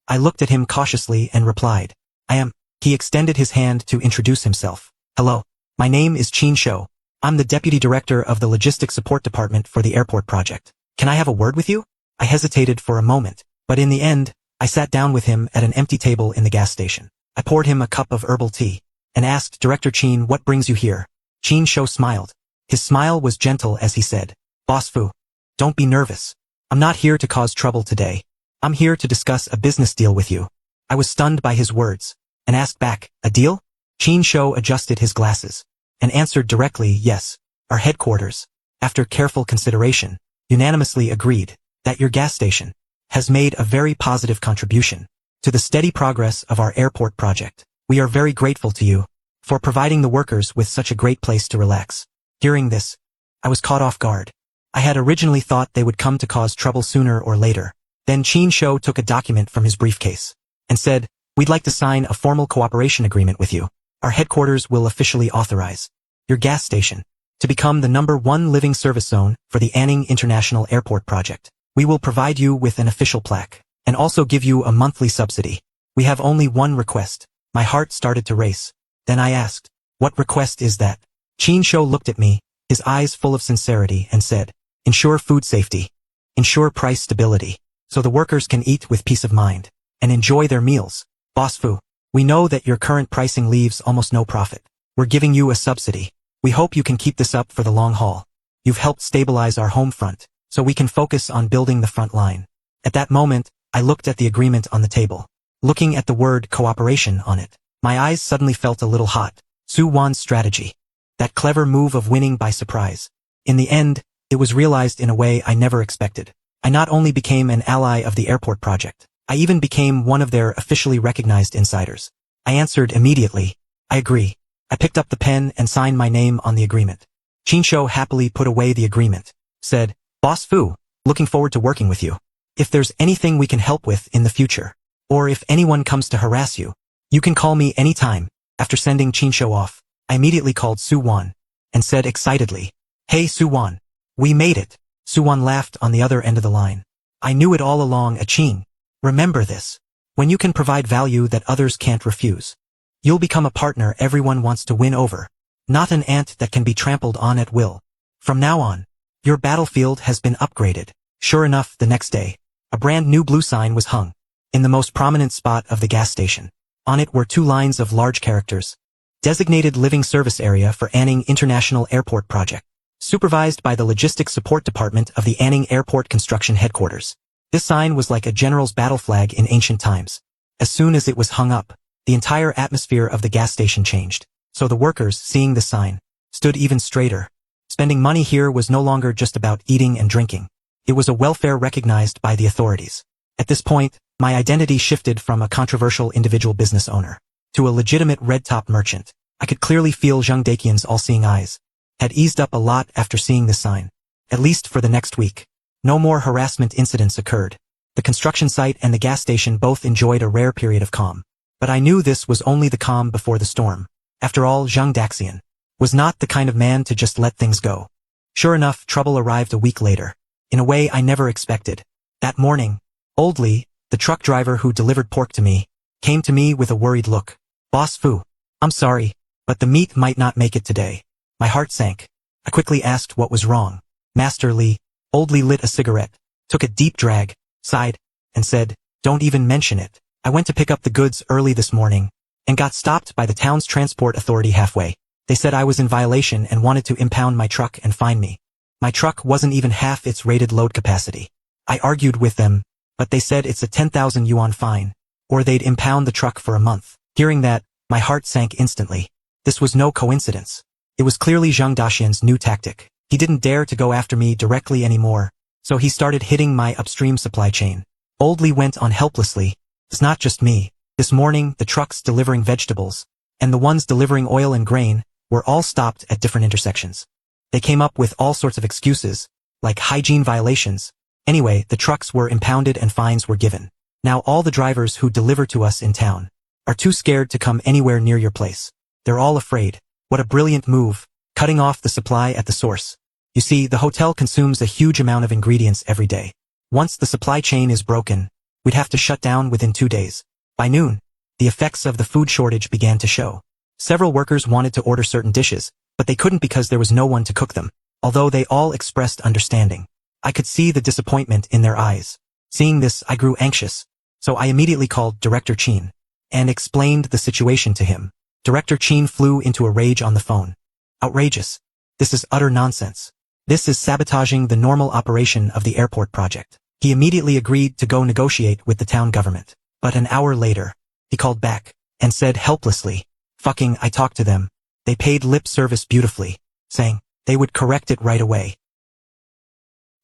I looked at him cautiously and replied, "I am." He extended his hand to introduce himself. "Hello, my name is Qin Shou. I'm the Deputy Director of the Logistics Support Department for the airport project. Can I have a word with you?" I hesitated for a moment, but in the end, I sat down with him at an empty table in the gas station. I poured him a cup of herbal tea and asked Director Qin, "What brings you here?" Qin Shou smiled. His smile was gentle as he said, "Boss Fu, don't be nervous. I'm not here to cause trouble today. I'm here to discuss a business deal with you." I was stunned by his words and asked back, "A deal?" Qin Shou adjusted his glasses and answered directly, "Yes, our headquarters, after careful consideration, unanimously agreed that your gas station has made a very positive contribution to the steady progress of our airport project. We are very grateful to you for providing the workers with such a great place to relax." Hearing this, I was caught off guard. I had originally thought they would come to cause trouble sooner or later. Then Qin Shou took a document from his briefcase and said, "We'd like to sign a formal cooperation agreement with you. Our headquarters will officially authorize your gas station to become the #1 living service zone for the Anning International Airport project. We will provide you with an official plaque and also give you a monthly subsidy. We have only one request." My heart started to race. Then I asked, "What request is that?" Qin Shou looked at me, his eyes full of sincerity, and said, "Ensure food safety, ensure price stability, so the workers can eat with peace of mind and enjoy their meals. Boss Fu, we know that your current pricing leaves almost no profit. We're giving you a subsidy. We hope you can keep this up for the long haul. You've helped stabilize our home front, so we can focus on building the front line." At that moment, I looked at the agreement on the table. Looking at the word cooperation on it, my eyes suddenly felt a little hot. Su Wan's strategy. That clever move of winning by surprise. In the end, it was realized in a way I never expected. I not only became an ally of the airport project, I even became one of their officially recognized insiders. I answered immediately, "I agree." I picked up the pen and signed my name on the agreement. Qin Shou happily put away the agreement, said, "Boss Fu, looking forward to working with you. If there's anything we can help with in the future, or if anyone comes to harass you, you can call me anytime." After sending Qin Shou off, I immediately called Su Wan and said excitedly, "Hey Su Wan, we made it." Su Wan laughed on the other end of the line. "I knew it all along, Qin. Remember this. When you can provide value that others can't refuse, you'll become a partner everyone wants to win over, not an ant that can be trampled on at will. From now on, your battlefield has been upgraded." Sure enough, the next day, a brand new blue sign was hung in the most prominent spot of the gas station. On it were 2 lines of large characters, Designated Living Service Area for Anning International Airport Project. Supervised by the Logistics Support Department of the Anning Airport Construction Headquarters. This sign was like a general's battle flag in ancient times. As soon as it was hung up, the entire atmosphere of the gas station changed. So the workers, seeing the sign, stood even straighter. Spending money here was no longer just about eating and drinking. It was a welfare recognized by the authorities. At this point, my identity shifted from a controversial individual business owner to a legitimate red-top merchant. I could clearly feel Zhang Daqian's all-seeing eyes had eased up a lot after seeing this sign, at least for the next week. No more harassment incidents occurred. The construction site and the gas station both enjoyed a rare period of calm. But I knew this was only the calm before the storm. After all, Zhang Daqian was not the kind of man to just let things go. Sure enough, trouble arrived a week later, in a way I never expected. That morning, Old Li, the truck driver who delivered pork to me, came to me with a worried look. "Boss Fu, I'm sorry, but the meat might not make it today." My heart sank. I quickly asked what was wrong. "Master Li." Old Li lit a cigarette, took a deep drag, sighed, and said, "Don't even mention it. I went to pick up the goods early this morning and got stopped by the town's transport authority halfway. They said I was in violation and wanted to impound my truck and fine me. My truck wasn't even half its rated load capacity. I argued with them, but they said it's a 10,000 yuan fine, or they'd impound the truck for a month." Hearing that, my heart sank instantly. This was no coincidence. It was clearly Zhang Daqian's new tactic. He didn't dare to go after me directly anymore, so he started hitting my upstream supply chain. Old Li went on helplessly. "It's not just me. This morning, the trucks delivering vegetables, and the ones delivering oil and grain, were all stopped at different intersections. They came up with all sorts of excuses, like hygiene violations. Anyway, the trucks were impounded and fines were given. Now all the drivers who deliver to us in town are too scared to come anywhere near your place. They're all afraid." What a brilliant move, cutting off the supply at the source. You see, the hotel consumes a huge amount of ingredients every day. Once the supply chain is broken, we'd have to shut down within 2 days. By noon, the effects of the food shortage began to show. Several workers wanted to order certain dishes, but they couldn't because there was no one to cook them. Although they all expressed understanding, I could see the disappointment in their eyes. Seeing this, I grew anxious. So I immediately called Director Qin and explained the situation to him. Director Qin flew into a rage on the phone. "Outrageous. This is utter nonsense. This is sabotaging the normal operation of the airport project." He immediately agreed to go negotiate with the town government. But an hour later, he called back and said helplessly, "Fucking, I talked to them. They paid lip service beautifully, saying they would correct it right away.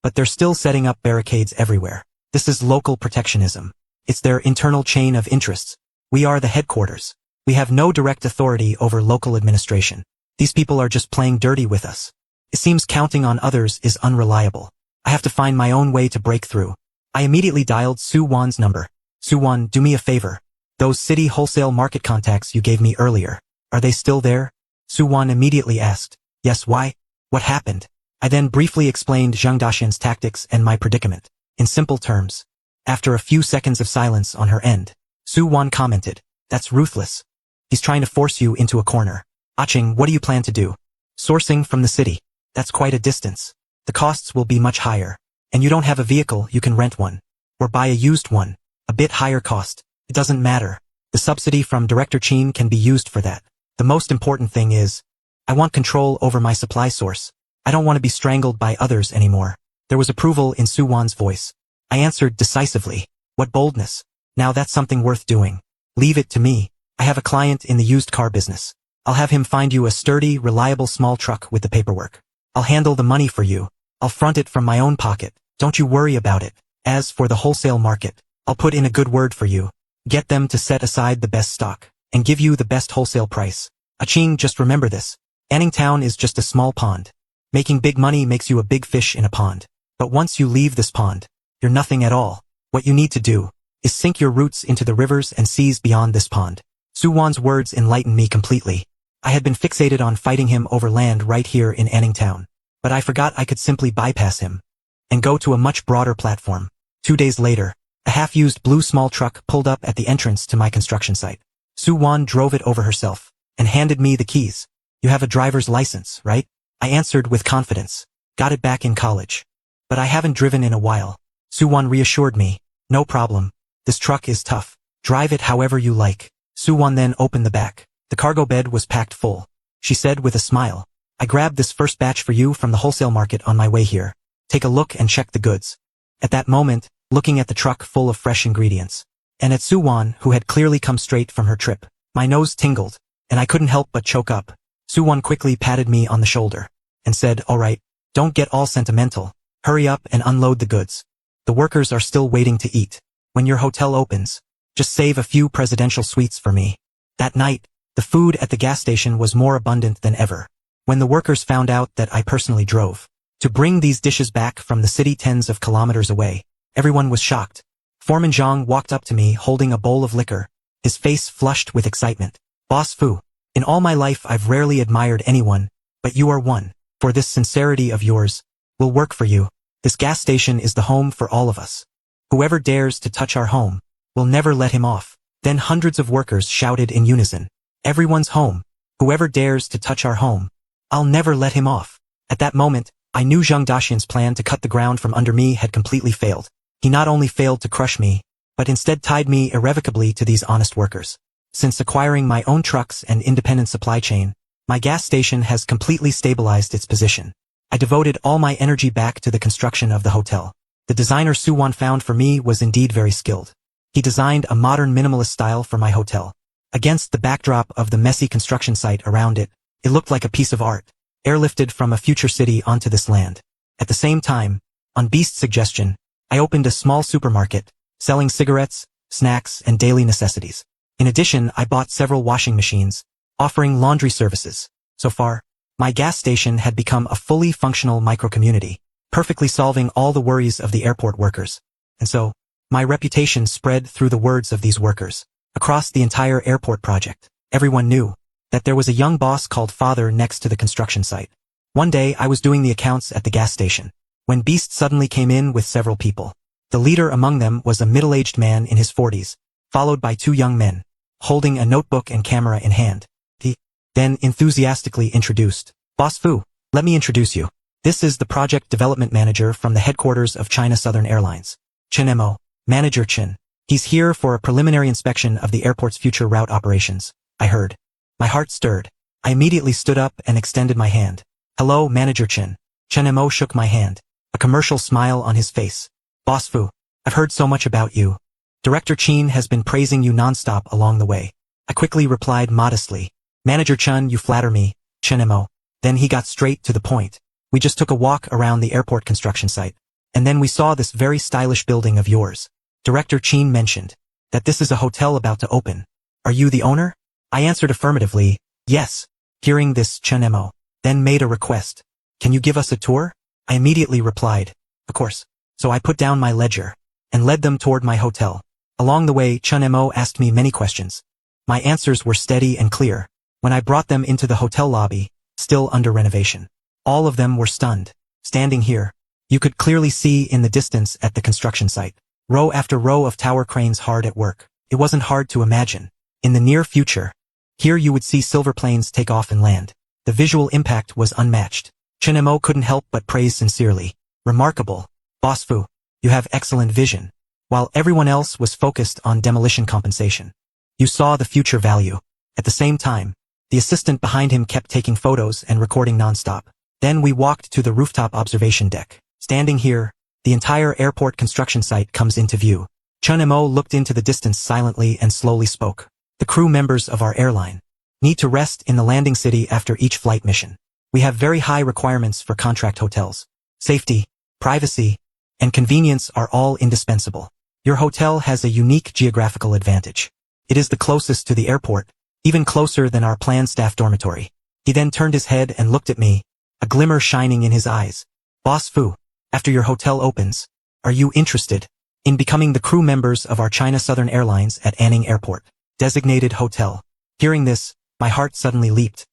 But they're still setting up barricades everywhere. This is local protectionism. It's their internal chain of interests. We are the headquarters. We have no direct authority over local administration. These people are just playing dirty with us. It seems counting on others is unreliable. I have to find my own way to break through." I immediately dialed Su Wan's number. "Su Wan, do me a favor. Those city wholesale market contacts you gave me earlier, are they still there?" Su Wan immediately asked. "Yes, why? What happened?" I then briefly explained Zhang Daqian's tactics and my predicament, in simple terms. After a few seconds of silence on her end, Su Wan commented, "That's ruthless. He's trying to force you into a corner. Aching, what do you plan to do?" "Sourcing from the city. That's quite a distance. The costs will be much higher. And you don't have a vehicle, you can rent one. Or buy a used one, a bit higher cost. It doesn't matter. The subsidy from Director Qin can be used for that. The most important thing is, I want control over my supply source. I don't want to be strangled by others anymore." There was approval in Su Wan's voice. I answered decisively, "What boldness. Now that's something worth doing. Leave it to me. I have a client in the used car business. I'll have him find you a sturdy, reliable small truck with the paperwork. I'll handle the money for you. I'll front it from my own pocket. Don't you worry about it. As for the wholesale market, I'll put in a good word for you. Get them to set aside the best stock and give you the best wholesale price. Aching, just remember this. Anning Town is just a small pond. Making big money makes you a big fish in a pond. But once you leave this pond, you're nothing at all. What you need to do is sink your roots into the rivers and seas beyond this pond." Su Wan's words enlightened me completely. I had been fixated on fighting him over land right here in Anning Town, but I forgot I could simply bypass him and go to a much broader platform. 2 days later, a half-used blue small truck pulled up at the entrance to my construction site. Su Wan drove it over herself and handed me the keys. "You have a driver's license, right?" I answered with confidence. "Got it back in college. But I haven't driven in a while." Su Wan reassured me. "No problem. This truck is tough. Drive it however you like." Su Wan then opened the back The cargo bed was packed full. She said with a smile, I grabbed this first batch for you from the wholesale market on my way here. Take a look and check the goods. At that moment, looking at the truck full of fresh ingredients, and at Suwon, who had clearly come straight from her trip, my nose tingled, and I couldn't help but choke up. Suwon quickly patted me on the shoulder and said, all right, don't get all sentimental. Hurry up and unload the goods. The workers are still waiting to eat. When your hotel opens, just save a few presidential suites for me. That night, the food at the gas station was more abundant than ever. When the workers found out that I personally drove to bring these dishes back from the city tens of kilometers away, everyone was shocked. Foreman Zhang walked up to me holding a bowl of liquor, his face flushed with excitement. Boss Fu, in all my life I've rarely admired anyone, but you are one. For this sincerity of yours, will work for you. This gas station is the home for all of us. Whoever dares to touch our home, we'll never let him off. Then hundreds of workers shouted in unison. Everyone's home. Whoever dares to touch our home, I'll never let him off. At that moment, I knew Zhang Daxian's plan to cut the ground from under me had completely failed. He not only failed to crush me, but instead tied me irrevocably to these honest workers. Since acquiring my own trucks and independent supply chain, my gas station has completely stabilized its position. I devoted all my energy back to the construction of the hotel. The designer Suwon found for me was indeed very skilled. He designed a modern minimalist style for my hotel. Against the backdrop of the messy construction site around it, it looked like a piece of art, airlifted from a future city onto this land. At the same time, on Beast's suggestion, I opened a small supermarket, selling cigarettes, snacks, and daily necessities. In addition, I bought several washing machines, offering laundry services. So far, my gas station had become a fully functional micro-community, perfectly solving all the worries of the airport workers. And so, my reputation spread through the words of these workers. Across the entire airport project, everyone knew that there was a young boss called Father next to the construction site. One day I was doing the accounts at the gas station, when Beast suddenly came in with several people. The leader among them was a middle-aged man in his 40s, followed by two young men, holding a notebook and camera in hand. He then enthusiastically introduced, Boss Fu, let me introduce you. This is the project development manager from the headquarters of China Southern Airlines. Chen Mo, Manager Chen. He's here for a preliminary inspection of the airport's future route operations. I heard. My heart stirred. I immediately stood up and extended my hand. Hello, Manager Chen. Chen Mo shook my hand, a commercial smile on his face. Boss Fu, I've heard so much about you. Director Chen has been praising you nonstop along the way. I quickly replied modestly. Manager Chen, you flatter me, Chen Mo. Then he got straight to the point. We just took a walk around the airport construction site, and then we saw this very stylish building of yours. Director Chen mentioned that this is a hotel about to open. Are you the owner? I answered affirmatively, yes. Hearing this, Chen Mo then made a request. Can you give us a tour? I immediately replied, of course. So I put down my ledger and led them toward my hotel. Along the way, Chen Mo asked me many questions. My answers were steady and clear. When I brought them into the hotel lobby, still under renovation, all of them were stunned. Standing here, you could clearly see in the distance at the construction site, row after row of tower cranes hard at work. It wasn't hard to imagine. In the near future, here you would see silver planes take off and land. The visual impact was unmatched. Chen Mo couldn't help but praise sincerely. Remarkable. Boss Fu, you have excellent vision. While everyone else was focused on demolition compensation, you saw the future value. At the same time, the assistant behind him kept taking photos and recording nonstop. Then we walked to the rooftop observation deck. Standing here, the entire airport construction site comes into view. Chen Mo looked into the distance silently and slowly spoke. The crew members of our airline need to rest in the landing city after each flight mission. We have very high requirements for contract hotels. Safety, privacy, and convenience are all indispensable. Your hotel has a unique geographical advantage. It is the closest to the airport, even closer than our planned staff dormitory. He then turned his head and looked at me, a glimmer shining in his eyes. Boss Fu, after your hotel opens, are you interested in becoming the crew members of our China Southern Airlines at Anning Airport designated hotel? Hearing this, my heart suddenly leaped.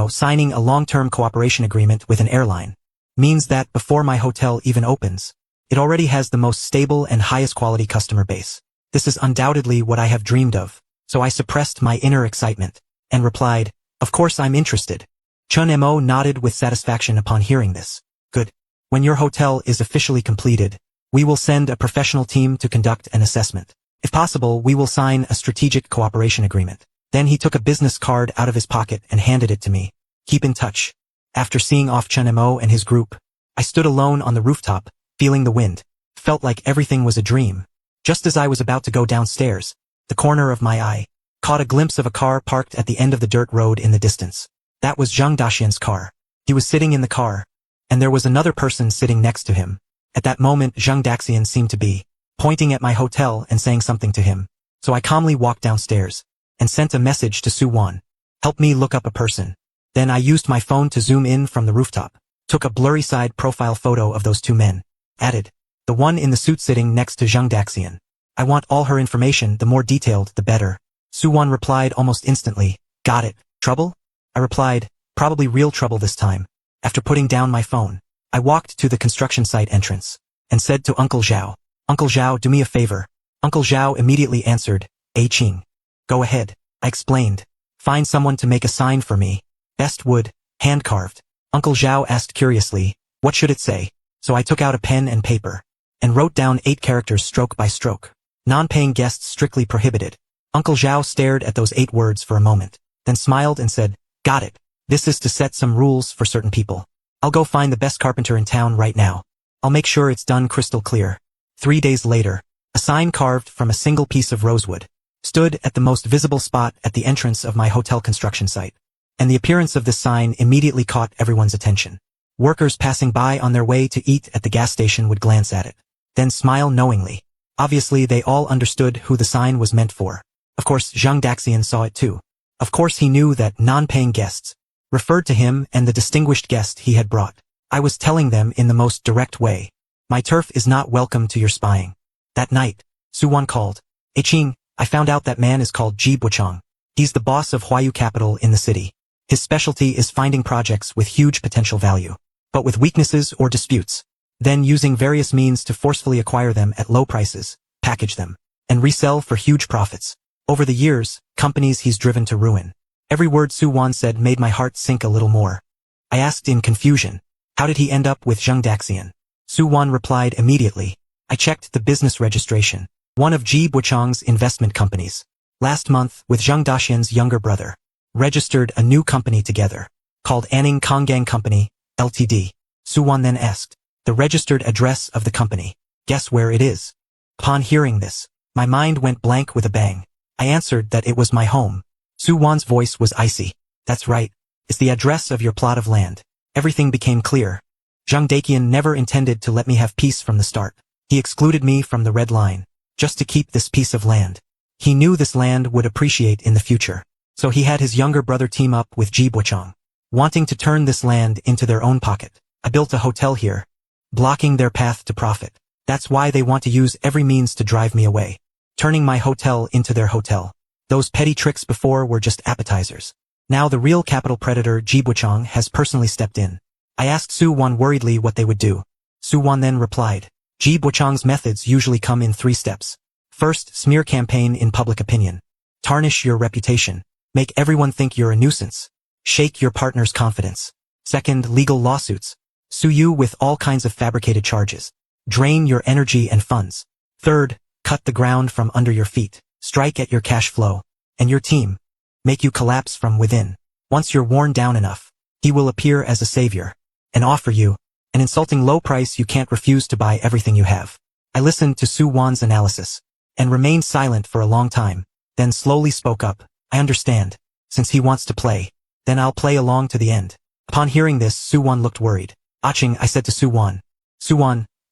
Signing a long-term cooperation agreement with an airline means that before my hotel even opens, it already has the most stable and highest quality customer base. This is undoubtedly what I have dreamed of, so I suppressed my inner excitement and replied, of course I'm interested. Chen Mo nodded with satisfaction upon hearing this. Good. When your hotel is officially completed, we will send a professional team to conduct an assessment. If possible, we will sign a strategic cooperation agreement. Then he took a business card out of his pocket and handed it to me. Keep in touch. After seeing off Chen Mo and his group, I stood alone on the rooftop, feeling the wind. Felt like everything was a dream. Just as I was about to go downstairs, the corner of my eye caught a glimpse of a car parked at the end of the dirt road in the distance. That was Zhang Daxian's car. He was sitting in the car, and there was another person sitting next to him. At that moment, Zhang Daxian seemed to be pointing at my hotel and saying something to him. So I calmly walked downstairs and sent a message to Su Wan. Help me look up a person. Then I used my phone to zoom in from the rooftop, took a blurry side profile photo of those two men, added, the one in the suit sitting next to Zhang Daxian. I want all her information, the more detailed, the better. Su Wan replied almost instantly, got it. Trouble? I replied, probably real trouble this time. After putting down my phone, I walked to the construction site entrance and said to Uncle Zhao, Uncle Zhao, do me a favor. Uncle Zhao immediately answered, Qing. Go ahead, I explained. Find someone to make a sign for me. Best wood, hand-carved. Uncle Zhao asked curiously, what should it say? So I took out a pen and paper and wrote down 8 characters stroke by stroke. Non-paying guests strictly prohibited. Uncle Zhao stared at those 8 words for a moment, then smiled and said, got it. This is to set some rules for certain people. I'll go find the best carpenter in town right now. I'll make sure it's done crystal clear. 3 days later, a sign carved from a single piece of rosewood stood at the most visible spot at the entrance of my hotel construction site. And the appearance of this sign immediately caught everyone's attention. Workers passing by on their way to eat at the gas station would glance at it, then smile knowingly. Obviously, they all understood who the sign was meant for. Of course, Zhang Daxian saw it too. Of course, he knew that non-paying guests referred to him and the distinguished guest he had brought. I was telling them in the most direct way, my turf is not welcome to your spying. That night, Su Wan called. Qing, I found out that man is called Ji Buchang. He's the boss of Huayu Capital in the city. His specialty is finding projects with huge potential value, but with weaknesses or disputes, then using various means to forcefully acquire them at low prices, package them, and resell for huge profits. Over the years, companies he's driven to ruin. Every word Su Wan said made my heart sink a little more. I asked in confusion, how did he end up with Zhang Daxian? Su Wan replied immediately, I checked the business registration, one of Ji Buchang's investment companies. Last month, with Zhang Daxian's younger brother, registered a new company together, called Anning Konggang Company, Ltd. Su Wan then asked, the registered address of the company. Guess where it is? Upon hearing this, my mind went blank with a bang. I answered that it was my home. Su Wan's voice was icy. That's right. It's the address of your plot of land. Everything became clear. Zhang Daxian never intended to let me have peace from the start. He excluded me from the red line, just to keep this piece of land. He knew this land would appreciate in the future. So he had his younger brother team up with Ji Buchang, wanting to turn this land into their own pocket. I built a hotel here, blocking their path to profit. That's why they want to use every means to drive me away, turning my hotel into their hotel. Those petty tricks before were just appetizers. Now the real capital predator Ji Buchang has personally stepped in. I asked Su Wan worriedly what they would do. Su Wan then replied, Ji Buchang's methods usually come in 3 steps. First, smear campaign in public opinion. Tarnish your reputation. Make everyone think you're a nuisance. Shake your partner's confidence. Second, legal lawsuits. Sue you with all kinds of fabricated charges. Drain your energy and funds. Third, cut the ground from under your feet. Strike at your cash flow. And your team. Make you collapse from within. Once you're worn down enough, he will appear as a savior and offer you an insulting low price you can't refuse to buy everything you have. I listened to Su Wan's analysis and remained silent for a long time, then slowly spoke up. I understand. Since he wants to play, then I'll play along to the end. Upon hearing this, Su Wan looked worried. Qing, I said to Su Wan,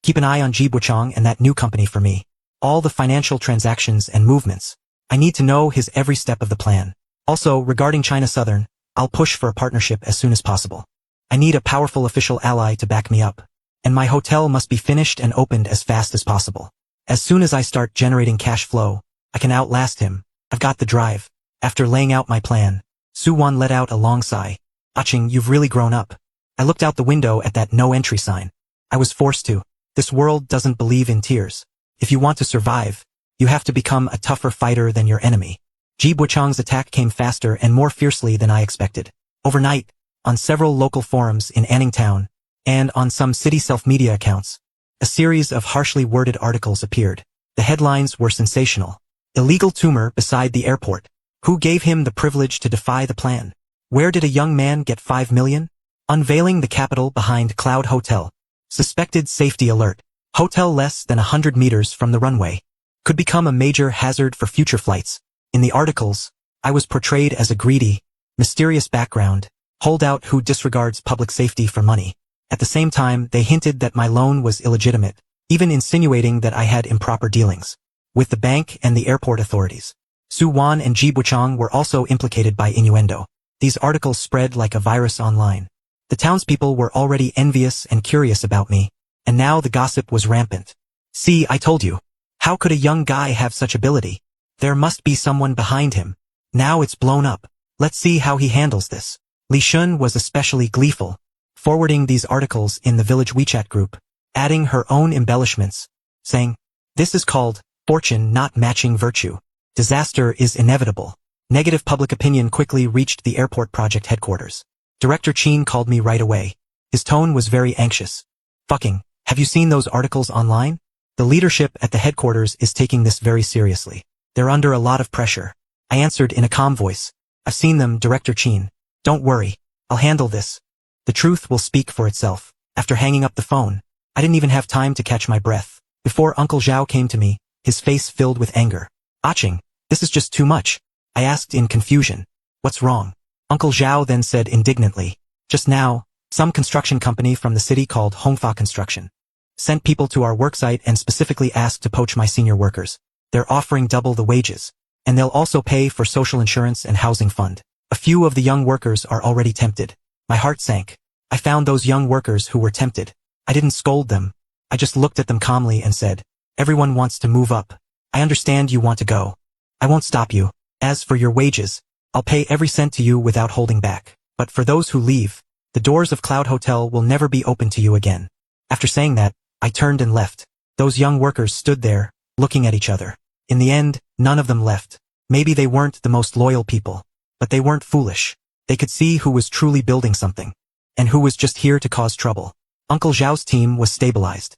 keep an eye on Ji Buchang and that new company for me. All the financial transactions and movements. I need to know his every step of the plan. Also, regarding China Southern, I'll push for a partnership as soon as possible. I need a powerful official ally to back me up. And my hotel must be finished and opened as fast as possible. As soon as I start generating cash flow, I can outlast him. I've got the drive. After laying out my plan, Su Wan let out a long sigh. Qing, you've really grown up. I looked out the window at that no entry sign. I was forced to. This world doesn't believe in tears. If you want to survive, you have to become a tougher fighter than your enemy. Ji Buchang's attack came faster and more fiercely than I expected. Overnight, on several local forums in Anning Town, and on some city self-media accounts, a series of harshly worded articles appeared. The headlines were sensational. Illegal tumor beside the airport. Who gave him the privilege to defy the plan? Where did a young man get 5 million? Unveiling the capital behind Cloud Hotel. Suspected safety alert. Hotel less than 100 meters from the runway. Could become a major hazard for future flights. In the articles, I was portrayed as a greedy, mysterious background, holdout who disregards public safety for money. At the same time, they hinted that my loan was illegitimate, even insinuating that I had improper dealings with the bank and the airport authorities. Su Wan and Ji Buchang were also implicated by innuendo. These articles spread like a virus online. The townspeople were already envious and curious about me, and now the gossip was rampant. See, I told you. How could a young guy have such ability? There must be someone behind him. Now it's blown up. Let's see how he handles this. Li Shun was especially gleeful, forwarding these articles in the village WeChat group, adding her own embellishments, saying, "This is called fortune not matching virtue. Disaster is inevitable." Negative public opinion quickly reached the airport project headquarters. Director Chin called me right away. His tone was very anxious. "Fucking, have you seen those articles online? The leadership at the headquarters is taking this very seriously. They're under a lot of pressure." I answered in a calm voice. "I've seen them, Director Chin. Don't worry. I'll handle this. The truth will speak for itself." After hanging up the phone, I didn't even have time to catch my breath before Uncle Zhao came to me, his face filled with anger. "Aching, this is just too much." I asked in confusion. "What's wrong?" Uncle Zhao then said indignantly, "Just now, some construction company from the city called Hongfa Construction sent people to our worksite and specifically asked to poach my senior workers. They're offering double the wages, and they'll also pay for social insurance and housing fund. A few of the young workers are already tempted." My heart sank. I found those young workers who were tempted. I didn't scold them. I just looked at them calmly and said, "Everyone wants to move up. I understand you want to go. I won't stop you. As for your wages, I'll pay every cent to you without holding back. But for those who leave, the doors of Cloud Hotel will never be open to you again." After saying that, I turned and left. Those young workers stood there, looking at each other. In the end, none of them left. Maybe they weren't the most loyal people, but they weren't foolish. They could see who was truly building something, and who was just here to cause trouble. Uncle Zhao's team was stabilized.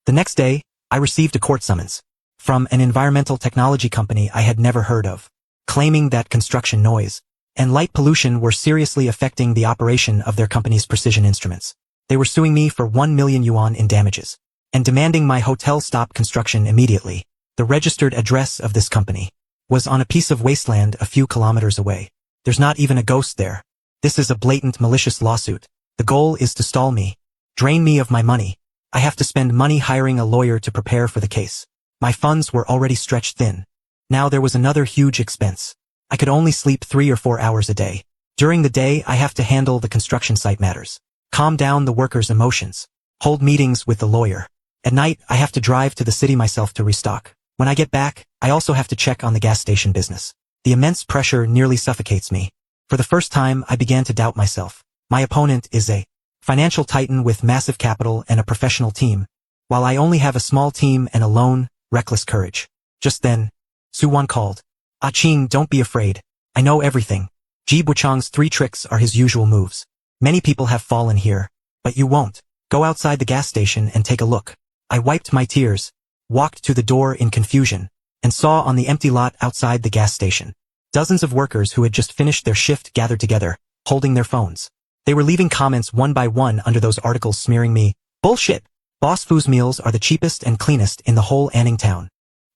The next day, I received a court summons from an environmental technology company I had never heard of, claiming that construction noise and light pollution were seriously affecting the operation of their company's precision instruments. They were suing me for 1 million yuan in damages, and demanding my hotel stop construction immediately. The registered address of this company was on a piece of wasteland a few kilometers away. There's not even a ghost there. This is a blatant malicious lawsuit. The goal is to stall me, drain me of my money. I have to spend money hiring a lawyer to prepare for the case. My funds were already stretched thin. Now there was another huge expense. I could only sleep 3 or 4 hours a day. During the day, I have to handle the construction site matters, calm down the workers' emotions, hold meetings with the lawyer. At night, I have to drive to the city myself to restock. When I get back, I also have to check on the gas station business. The immense pressure nearly suffocates me. For the first time, I began to doubt myself. My opponent is a financial titan with massive capital and a professional team, while I only have a small team and a lone, reckless courage. Just then, Su Wan called. "Aching, don't be afraid. I know everything." Ji Buchang's 3 tricks are his usual moves. Many people have fallen here, but you won't. Go outside the gas station and take a look. I wiped my tears, walked to the door in confusion, and saw on the empty lot outside the gas station dozens of workers who had just finished their shift gathered together, holding their phones. They were leaving comments one by one under those articles smearing me. "Bullshit! Boss Fu's meals are the cheapest and cleanest in the whole Anning town.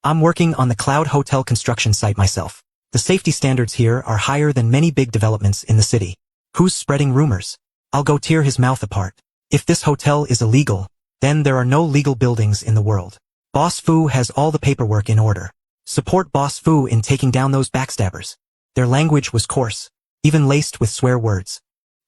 I'm working on the Cloud Hotel construction site myself. The safety standards here are higher than many big developments in the city. Who's spreading rumors? I'll go tear his mouth apart. If this hotel is illegal, then there are no legal buildings in the world. Boss Fu has all the paperwork in order. Support Boss Fu in taking down those backstabbers." Their language was coarse, even laced with swear words.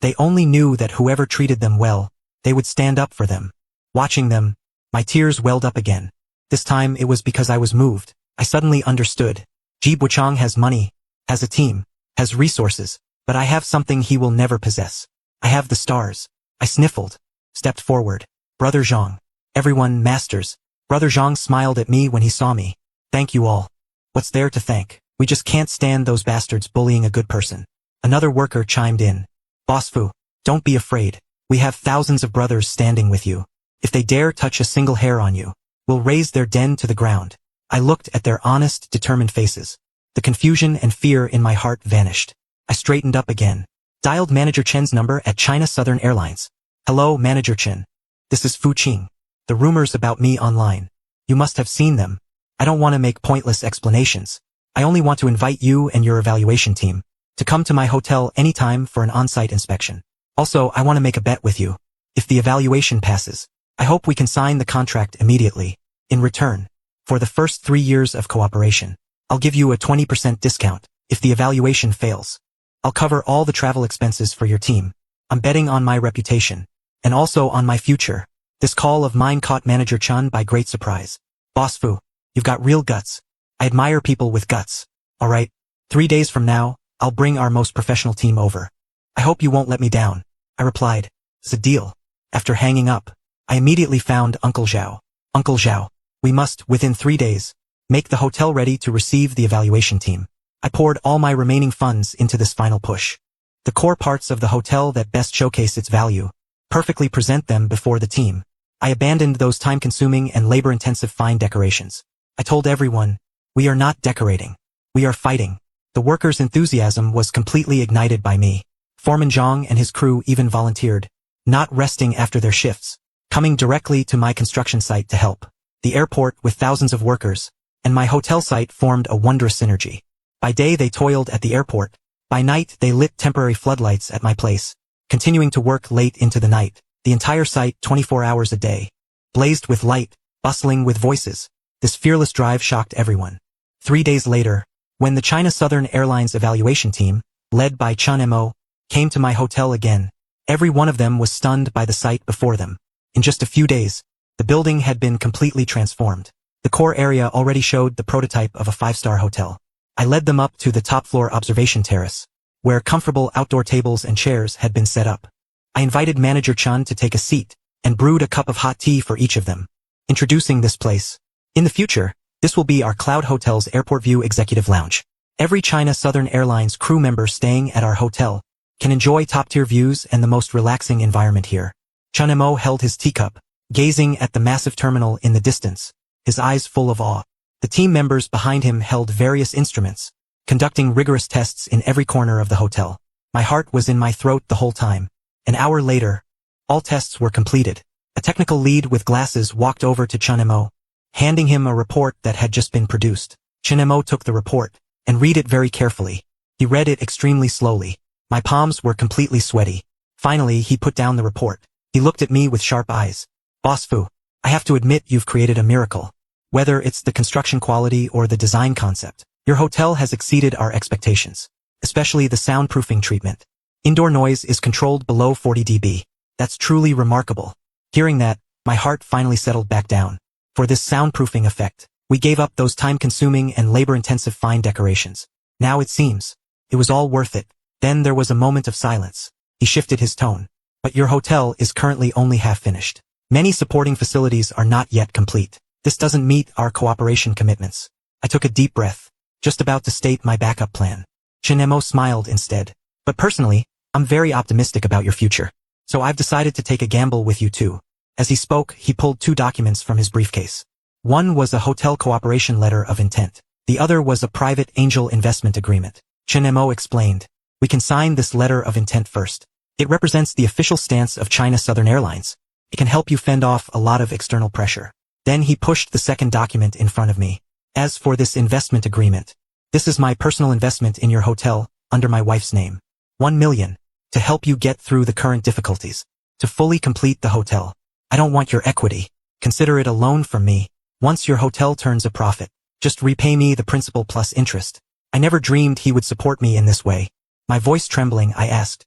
They only knew that whoever treated them well, they would stand up for them. Watching them, my tears welled up again. This time it was because I was moved. I suddenly understood. Ji Buchang has money, has a team, has resources, but I have something he will never possess. I have the stars. I sniffled, stepped forward. "Brother Zhang." "Everyone, masters." Brother Zhang smiled at me when he saw me. "Thank you all." "What's there to thank? We just can't stand those bastards bullying a good person." Another worker chimed in. "Boss Fu, don't be afraid. We have thousands of brothers standing with you. If they dare touch a single hair on you, we'll raze their den to the ground." I looked at their honest, determined faces. The confusion and fear in my heart vanished. I straightened up again. Dialed Manager Chen's number at China Southern Airlines. Hello, Manager Chen. This is Fu Qing. The rumors about me online. You must have seen them. I don't want to make pointless explanations. I only want to invite you and your evaluation team to come to my hotel anytime for an on-site inspection. Also, I want to make a bet with you. If the evaluation passes, I hope we can sign the contract immediately. In return, for the first 3 years of cooperation, I'll give you a 20% discount. If the evaluation fails, I'll cover all the travel expenses for your team. I'm betting on my reputation, and also on my future. This call of mine caught Manager Chen by great surprise. Boss Fu, you've got real guts. I admire people with guts. Alright, 3 days from now, I'll bring our most professional team over. I hope you won't let me down. I replied, it's a deal. After hanging up, I immediately found Uncle Zhao. Uncle Zhao, we must, within 3 days, make the hotel ready to receive the evaluation team. I poured all my remaining funds into this final push. The core parts of the hotel that best showcase its value, perfectly present them before the team. I abandoned those time-consuming and labor-intensive fine decorations. I told everyone, we are not decorating. We are fighting. The workers' enthusiasm was completely ignited by me. Foreman Zhang and his crew even volunteered, not resting after their shifts, coming directly to my construction site to help. The airport, with thousands of workers, and my hotel site formed a wondrous synergy. By day they toiled at the airport. By night they lit temporary floodlights at my place, continuing to work late into the night. The entire site, 24 hours a day, blazed with light, bustling with voices. This fearless drive shocked everyone. 3 days later, when the China Southern Airlines evaluation team, led by Chen Mo, came to my hotel again, every one of them was stunned by the sight before them. In just a few days, the building had been completely transformed. The core area already showed the prototype of a 5-star hotel. I led them up to the top-floor observation terrace, where comfortable outdoor tables and chairs had been set up. I invited Manager Chen to take a seat, and brewed a cup of hot tea for each of them, introducing this place. In the future, this will be our Cloud Hotel's Airport View Executive Lounge. Every China Southern Airlines crew member staying at our hotel can enjoy top-tier views and the most relaxing environment here. Chen Mo held his teacup, gazing at the massive terminal in the distance, his eyes full of awe. The team members behind him held various instruments, conducting rigorous tests in every corner of the hotel. My heart was in my throat the whole time. An hour later, all tests were completed. A technical lead with glasses walked over to Chen Mo, handing him a report that had just been produced. Chen Mo took the report and read it very carefully. He read it extremely slowly. My palms were completely sweaty. Finally, he put down the report. He looked at me with sharp eyes. Boss Fu, I have to admit you've created a miracle. Whether it's the construction quality or the design concept, your hotel has exceeded our expectations, especially the soundproofing treatment. Indoor noise is controlled below 40 dB. That's truly remarkable. Hearing that, my heart finally settled back down. For this soundproofing effect, we gave up those time-consuming and labor-intensive fine decorations. Now it seems, it was all worth it. Then there was a moment of silence. He shifted his tone. But your hotel is currently only half finished. Many supporting facilities are not yet complete. This doesn't meet our cooperation commitments. I took a deep breath, just about to state my backup plan. Chen Mo smiled instead. But personally, I'm very optimistic about your future. So I've decided to take a gamble with you too. As he spoke, he pulled 2 documents from his briefcase. One was a hotel cooperation letter of intent. The other was a private angel investment agreement. Chen Mo explained, we can sign this letter of intent first. It represents the official stance of China Southern Airlines. It can help you fend off a lot of external pressure. Then he pushed the second document in front of me. As for this investment agreement, this is my personal investment in your hotel, under my wife's name. 1 million, to help you get through the current difficulties, to fully complete the hotel. I don't want your equity. Consider it a loan from me. Once your hotel turns a profit, just repay me the principal plus interest. I never dreamed he would support me in this way. My voice trembling, I asked.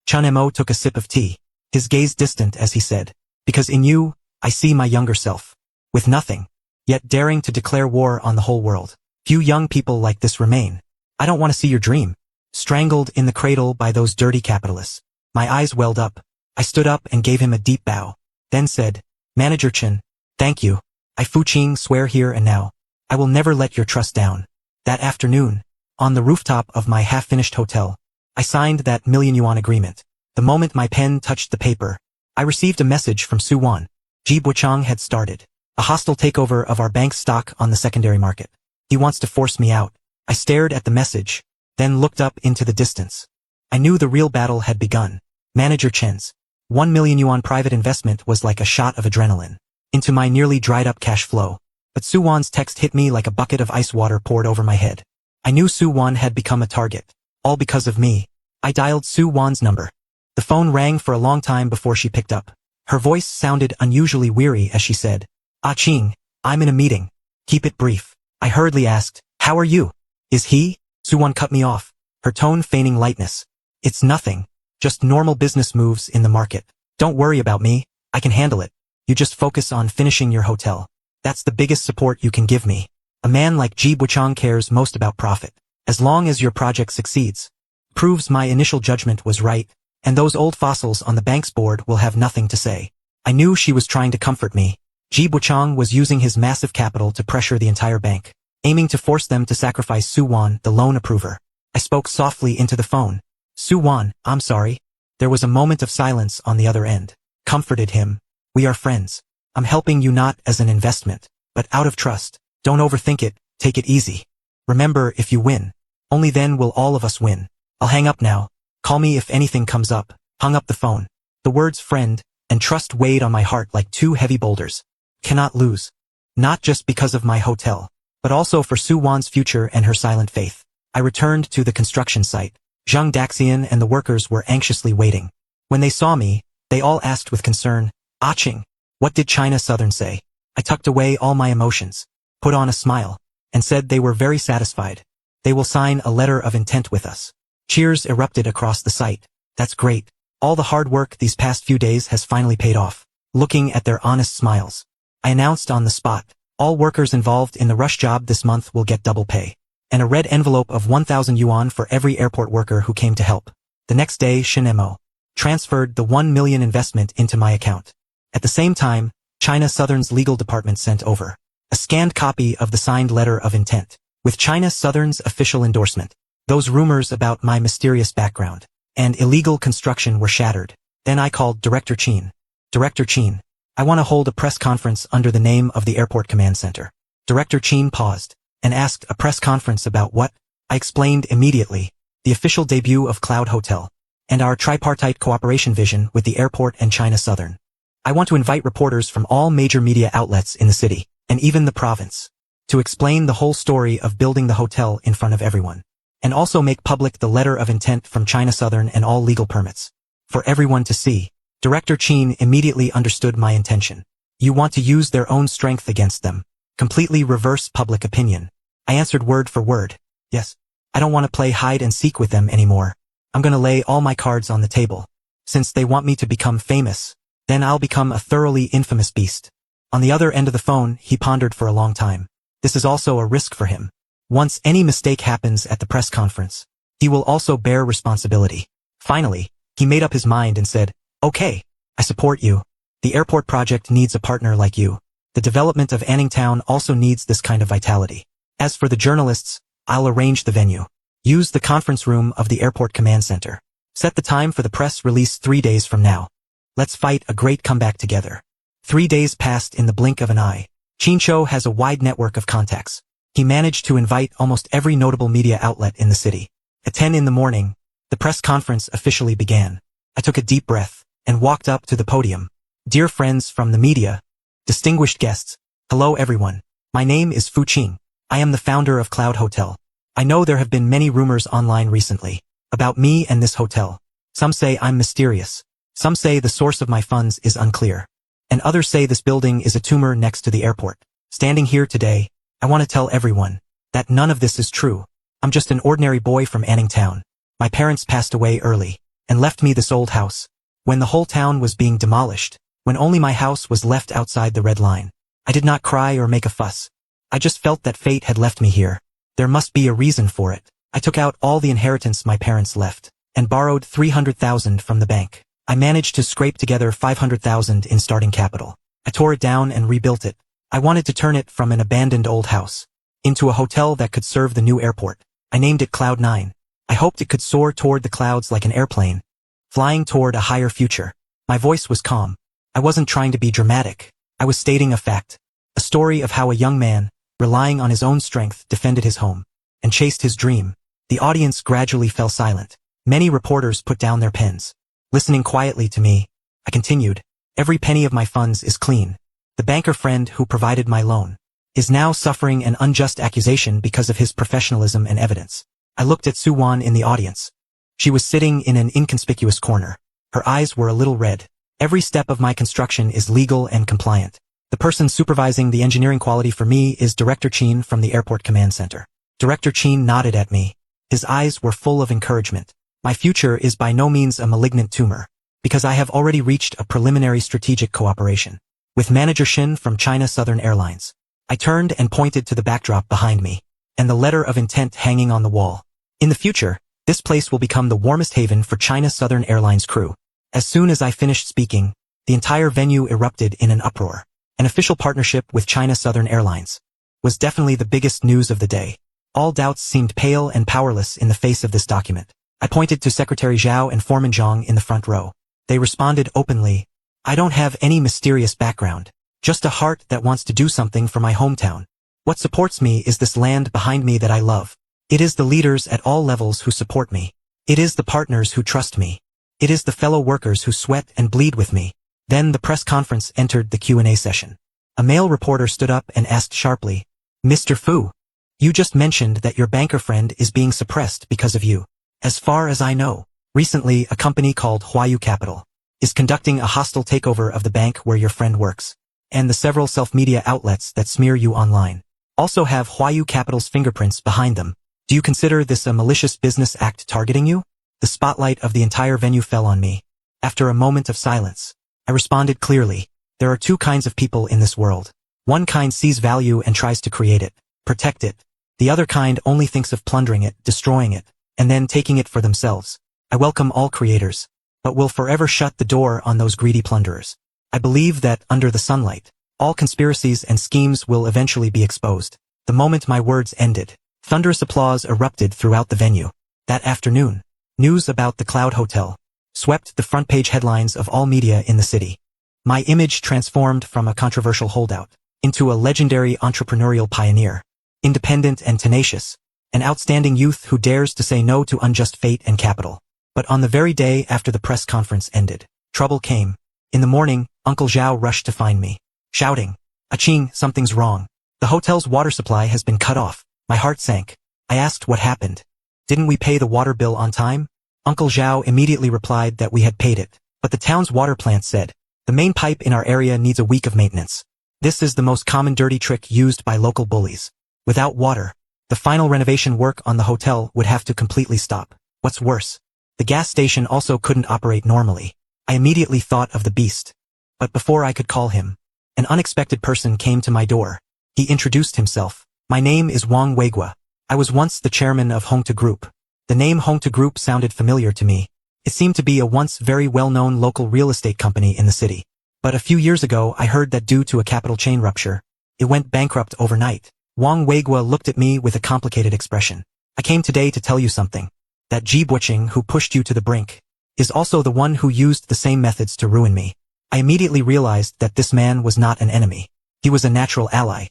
Chen Mo took a sip of tea, his gaze distant as he said, because in you, I see my younger self. With nothing, yet daring to declare war on the whole world. Few young people like this remain. I don't want to see your dream strangled in the cradle by those dirty capitalists. My eyes welled up. I stood up and gave him a deep bow, then said, Manager Chen, thank you. I Fu Qing swear here and now, I will never let your trust down. That afternoon, on the rooftop of my half-finished hotel, I signed that million-yuan agreement. The moment my pen touched the paper, I received a message from Su Wan. Ji Buchang had started a hostile takeover of our bank's stock on the secondary market. He wants to force me out. I stared at the message, then looked up into the distance. I knew the real battle had begun. Manager Chen's 1 million yuan private investment was like a shot of adrenaline into my nearly dried up cash flow. But Su Wan's text hit me like a bucket of ice water poured over my head. I knew Su Wan had become a target. All because of me. I dialed Su Wan's number. The phone rang for a long time before she picked up. Her voice sounded unusually weary as she said, "Ah Ching, I'm in a meeting. Keep it brief." I hurriedly asked, "How are you?" "Is he?" Su Wan cut me off, her tone feigning lightness. "It's nothing. Just normal business moves in the market. Don't worry about me. I can handle it. You just focus on finishing your hotel. That's the biggest support you can give me. A man like Ji Buchang cares most about profit. As long as your project succeeds. Proves my initial judgment was right, and those old fossils on the bank's board will have nothing to say." I knew she was trying to comfort me. Ji Buchang was using his massive capital to pressure the entire bank, aiming to force them to sacrifice Su Wan, the loan approver. I spoke softly into the phone. "Su Wan, I'm sorry." There was a moment of silence on the other end. Comforted him. "We are friends. I'm helping you not as an investment, but out of trust. Don't overthink it, take it easy. Remember, if you win, only then will all of us win. I'll hang up now. Call me if anything comes up." Hung up the phone. The words friend and trust weighed on my heart like two heavy boulders. Cannot lose. Not just because of my hotel, but also for Su Wan's future and her silent faith. I returned to the construction site. Zhang Daxian and the workers were anxiously waiting. When they saw me, they all asked with concern, "Ah Ching, what did China Southern say?" I tucked away all my emotions, put on a smile, and said they were very satisfied. They will sign a letter of intent with us. Cheers erupted across the site. That's great. All the hard work these past few days has finally paid off. Looking at their honest smiles, I announced on the spot, all workers involved in the rush job this month will get double pay, and a red envelope of 1,000 yuan for every airport worker who came to help. The next day, Shinemo transferred the 1 million investment into my account. At the same time, China Southern's legal department sent over a scanned copy of the signed letter of intent, with China Southern's official endorsement. Those rumors about my mysterious background and illegal construction were shattered. Then I called Director Qin. "Director Qin, I want to hold a press conference under the name of the Airport Command Center." Director Qin paused and asked, "A press conference about what?" I explained immediately, the official debut of Cloud Hotel, and our tripartite cooperation vision with the airport and China Southern. I want to invite reporters from all major media outlets in the city, and even the province, to explain the whole story of building the hotel in front of everyone, and also make public the letter of intent from China Southern and all legal permits, for everyone to see. Director Qin immediately understood my intention. You want to use their own strength against them, completely reverse public opinion. I answered word for word. Yes. I don't want to play hide and seek with them anymore. I'm going to lay all my cards on the table. Since they want me to become famous, then I'll become a thoroughly infamous beast. On the other end of the phone, he pondered for a long time. This is also a risk for him. Once any mistake happens at the press conference, he will also bear responsibility. Finally, he made up his mind and said, "Okay, I support you. The airport project needs a partner like you. The development of Anning Town also needs this kind of vitality. As for the journalists, I'll arrange the venue. Use the conference room of the Airport Command Center. Set the time for the press release 3 days from now. Let's fight a great comeback together." 3 days passed in the blink of an eye. Qincho has a wide network of contacts. He managed to invite almost every notable media outlet in the city. At 10 in the morning, the press conference officially began. I took a deep breath and walked up to the podium. "Dear friends from the media, distinguished guests, hello everyone. My name is Fu Qing. I am the founder of Cloud Hotel. I know there have been many rumors online recently about me and this hotel. Some say I'm mysterious. Some say the source of my funds is unclear. And others say this building is a tumor next to the airport. Standing here today, I want to tell everyone that none of this is true. I'm just an ordinary boy from Anning Town. My parents passed away early and left me this old house when the whole town was being demolished, when only my house was left outside the red line. I did not cry or make a fuss. I just felt that fate had left me here. There must be a reason for it. I took out all the inheritance my parents left and borrowed 300,000 from the bank. I managed to scrape together 500,000 in starting capital. I tore it down and rebuilt it. I wanted to turn it from an abandoned old house into a hotel that could serve the new airport. I named it Cloud 9. I hoped it could soar toward the clouds like an airplane, flying toward a higher future. My voice was calm. I wasn't trying to be dramatic. I was stating a fact. A story of how a young man, relying on his own strength, defended his home and chased his dream. The audience gradually fell silent. Many reporters put down their pens. Listening quietly to me, I continued, every penny of my funds is clean. The banker friend who provided my loan is now suffering an unjust accusation because of his professionalism and evidence. I looked at Su-Wan in the audience. She was sitting in an inconspicuous corner. Her eyes were a little red. Every step of my construction is legal and compliant. The person supervising the engineering quality for me is Director Chin from the Airport Command Center. Director Chin nodded at me. His eyes were full of encouragement. My future is by no means a malignant tumor, because I have already reached a preliminary strategic cooperation with Manager Shin from China Southern Airlines. I turned and pointed to the backdrop behind me, and the letter of intent hanging on the wall. In the future, this place will become the warmest haven for China Southern Airlines crew. As soon as I finished speaking, the entire venue erupted in an uproar. An official partnership with China Southern Airlines was definitely the biggest news of the day. All doubts seemed pale and powerless in the face of this document. I pointed to Secretary Zhao and Foreman Zhang in the front row. They responded openly, I don't have any mysterious background, just a heart that wants to do something for my hometown. What supports me is this land behind me that I love. It is the leaders at all levels who support me. It is the partners who trust me. It is the fellow workers who sweat and bleed with me. Then the press conference entered the Q&A session. A male reporter stood up and asked sharply, Mr. Fu, you just mentioned that your banker friend is being suppressed because of you. As far as I know, recently a company called Huayu Capital is conducting a hostile takeover of the bank where your friend works, and the several self-media outlets that smear you online also have Huayu Capital's fingerprints behind them. Do you consider this a malicious business act targeting you? The spotlight of the entire venue fell on me. After a moment of silence, I responded clearly, there are two kinds of people in this world. One kind sees value and tries to create it, protect it. The other kind only thinks of plundering it, destroying it, and then taking it for themselves. I welcome all creators, but will forever shut the door on those greedy plunderers. I believe that, under the sunlight, all conspiracies and schemes will eventually be exposed. The moment my words ended, thunderous applause erupted throughout the venue. That afternoon, news about the Cloud Hotel swept the front-page headlines of all media in the city. My image transformed from a controversial holdout into a legendary entrepreneurial pioneer, independent and tenacious, an outstanding youth who dares to say no to unjust fate and capital. But on the very day after the press conference ended, trouble came. In the morning, Uncle Zhao rushed to find me, shouting, Aching, something's wrong. The hotel's water supply has been cut off. My heart sank. I asked what happened. Didn't we pay the water bill on time? Uncle Zhao immediately replied that we had paid it, but the town's water plant said, the main pipe in our area needs a week of maintenance. This is the most common dirty trick used by local bullies. Without water, the final renovation work on the hotel would have to completely stop. What's worse, the gas station also couldn't operate normally. I immediately thought of the beast. But before I could call him, an unexpected person came to my door. He introduced himself. My name is Wang Weigua. I was once the chairman of Hongta Group. The name Hongta Group sounded familiar to me. It seemed to be a once very well-known local real estate company in the city. But a few years ago I heard that due to a capital chain rupture, it went bankrupt overnight. Wang Weigua looked at me with a complicated expression. I came today to tell you something. That Ji Buqing who pushed you to the brink is also the one who used the same methods to ruin me. I immediately realized that this man was not an enemy. He was a natural ally.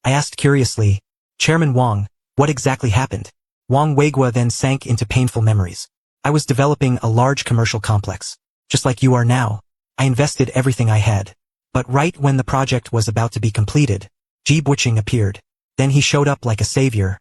I asked curiously, Chairman Wang, what exactly happened? Wang Weigua then sank into painful memories. I was developing a large commercial complex. Just like you are now. I invested everything I had. But right when the project was about to be completed, Ji Buqing appeared. Then he showed up like a savior,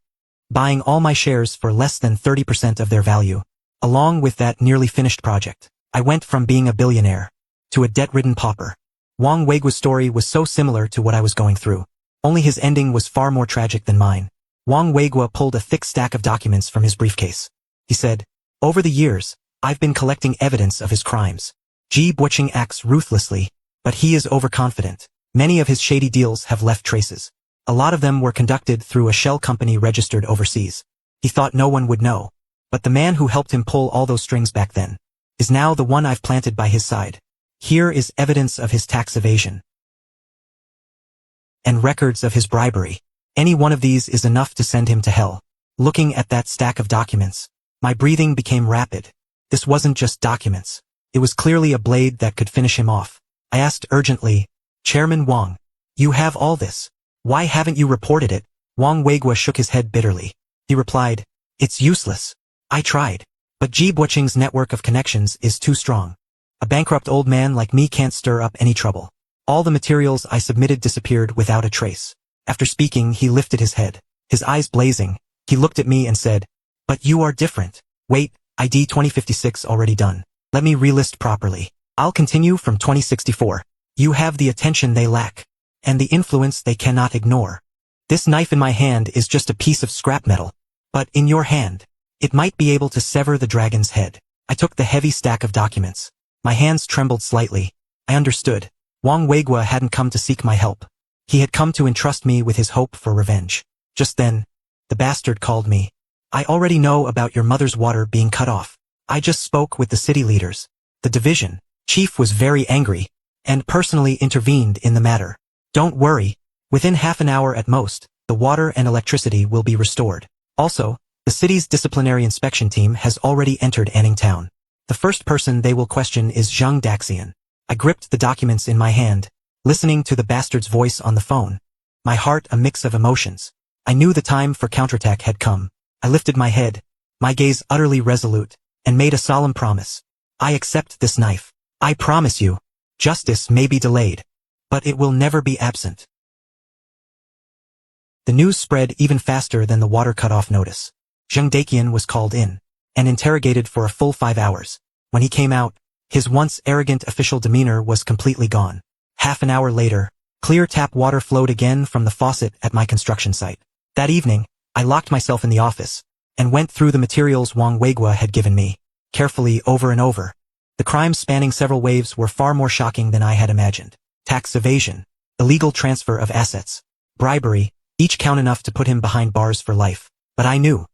buying all my shares for less than 30% of their value. Along with that nearly finished project, I went from being a billionaire to a debt-ridden pauper. Wang Weigua's story was so similar to what I was going through. Only his ending was far more tragic than mine. Wang Weigua pulled a thick stack of documents from his briefcase. He said, over the years, I've been collecting evidence of his crimes. Ji Buqing acts ruthlessly, but he is overconfident. Many of his shady deals have left traces. A lot of them were conducted through a shell company registered overseas. He thought no one would know. But the man who helped him pull all those strings back then is now the one I've planted by his side. Here is evidence of his tax evasion and records of his bribery. Any one of these is enough to send him to hell. Looking at that stack of documents, my breathing became rapid. This wasn't just documents. It was clearly a blade that could finish him off. I asked urgently, Chairman Wang, you have all this. Why haven't you reported it? Wang Weigua shook his head bitterly. He replied, "It's useless. I tried. But Ji Buoqing's network of connections is too strong. A bankrupt old man like me can't stir up any trouble." All the materials I submitted disappeared without a trace. After speaking, he lifted his head. His eyes blazing, he looked at me and said, "But you are different. Wait, ID 2056 already done. Let me relist properly. I'll continue from 2064. You have the attention they lack, and the influence they cannot ignore. This knife in my hand is just a piece of scrap metal, but in your hand, it might be able to sever the dragon's head." I took the heavy stack of documents. My hands trembled slightly. I understood. Wang Weiguo hadn't come to seek my help. He had come to entrust me with his hope for revenge. Just then, the bastard called me. "I already know about your mother's water being cut off. I just spoke with the city leaders. The division chief was very angry and personally intervened in the matter. Don't worry. Within half an hour at most, the water and electricity will be restored. Also, the city's disciplinary inspection team has already entered Anning Town. The first person they will question is Zheng Daxian." I gripped the documents in my hand, listening to the bastard's voice on the phone. My heart a mix of emotions. I knew the time for counterattack had come. I lifted my head, my gaze utterly resolute, and made a solemn promise. "I accept this knife. I promise you, justice may be delayed, but it will never be absent." The news spread even faster than the water cut-off notice. Zheng Daqian was called in and interrogated for a full 5 hours. When he came out, his once arrogant official demeanor was completely gone. Half an hour later, clear tap water flowed again from the faucet at my construction site. That evening, I locked myself in the office and went through the materials Wang Weiguo had given me, carefully over and over. The crimes spanning several waves were far more shocking than I had imagined. Tax evasion, illegal transfer of assets, bribery, each count enough to put him behind bars for life. But I knew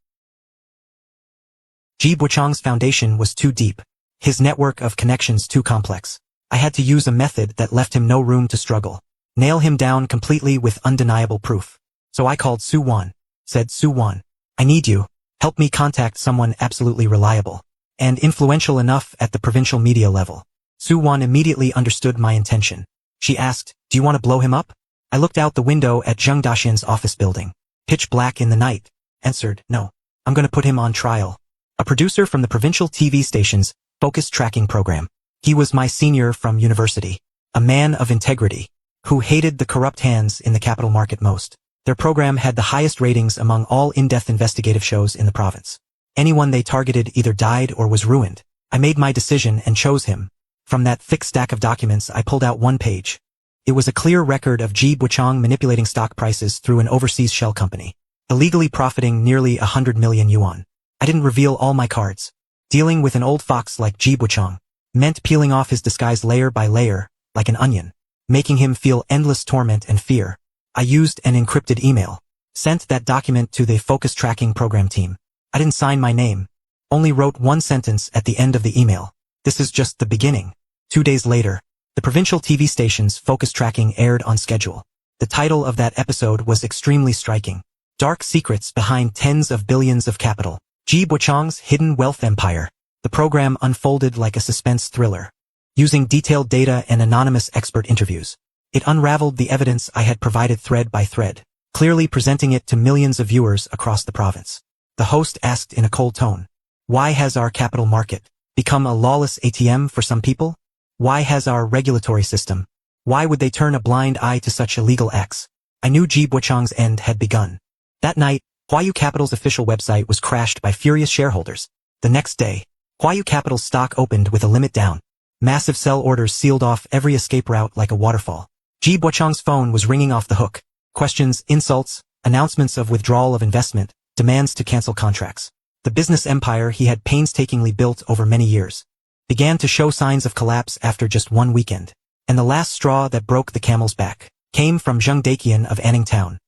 Ji Buoqing's foundation was too deep, his network of connections too complex. I had to use a method that left him no room to struggle. Nail him down completely with undeniable proof. So I called Su Wan. Said, "Su Wan, I need you. Help me contact someone absolutely reliable and influential enough at the provincial media level." Su Wan immediately understood my intention. She asked, "Do you want to blow him up?" I looked out the window at Zheng Daxian's office building. Pitch black in the night. Answered, "No. I'm going to put him on trial." A producer from the provincial TV station's focus tracking program. He was my senior from university. A man of integrity, who hated the corrupt hands in the capital market most. Their program had the highest ratings among all in-depth investigative shows in the province. Anyone they targeted either died or was ruined. I made my decision and chose him. From that thick stack of documents I pulled out one page. It was a clear record of Ji Buoqing manipulating stock prices through an overseas shell company, illegally profiting nearly 100 million yuan. I didn't reveal all my cards. Dealing with an old fox like Ji Buoqing meant peeling off his disguise layer by layer, like an onion, making him feel endless torment and fear. I used an encrypted email, sent that document to the focus tracking program team. I didn't sign my name, only wrote one sentence at the end of the email. "This is just the beginning." 2 days later, the provincial TV station's focus tracking aired on schedule. The title of that episode was extremely striking. Dark Secrets Behind Tens of Billions of Capital. Ji Buoqing's Hidden Wealth Empire. The program unfolded like a suspense thriller. Using detailed data and anonymous expert interviews, it unraveled the evidence I had provided thread by thread, clearly presenting it to millions of viewers across the province. The host asked in a cold tone, "Why has our capital market become a lawless ATM for some people? Why has our regulatory system? Why would they turn a blind eye to such illegal acts?" I knew Ji Buoqing's end had begun. That night, Huayu Capital's official website was crashed by furious shareholders. The next day, Huayu Capital's stock opened with a limit down. Massive sell orders sealed off every escape route like a waterfall. Ji Buoqing's phone was ringing off the hook. Questions, insults, announcements of withdrawal of investment, demands to cancel contracts. The business empire he had painstakingly built over many years began to show signs of collapse after just one weekend. And the last straw that broke the camel's back came from Zheng Daqian of Anning Town.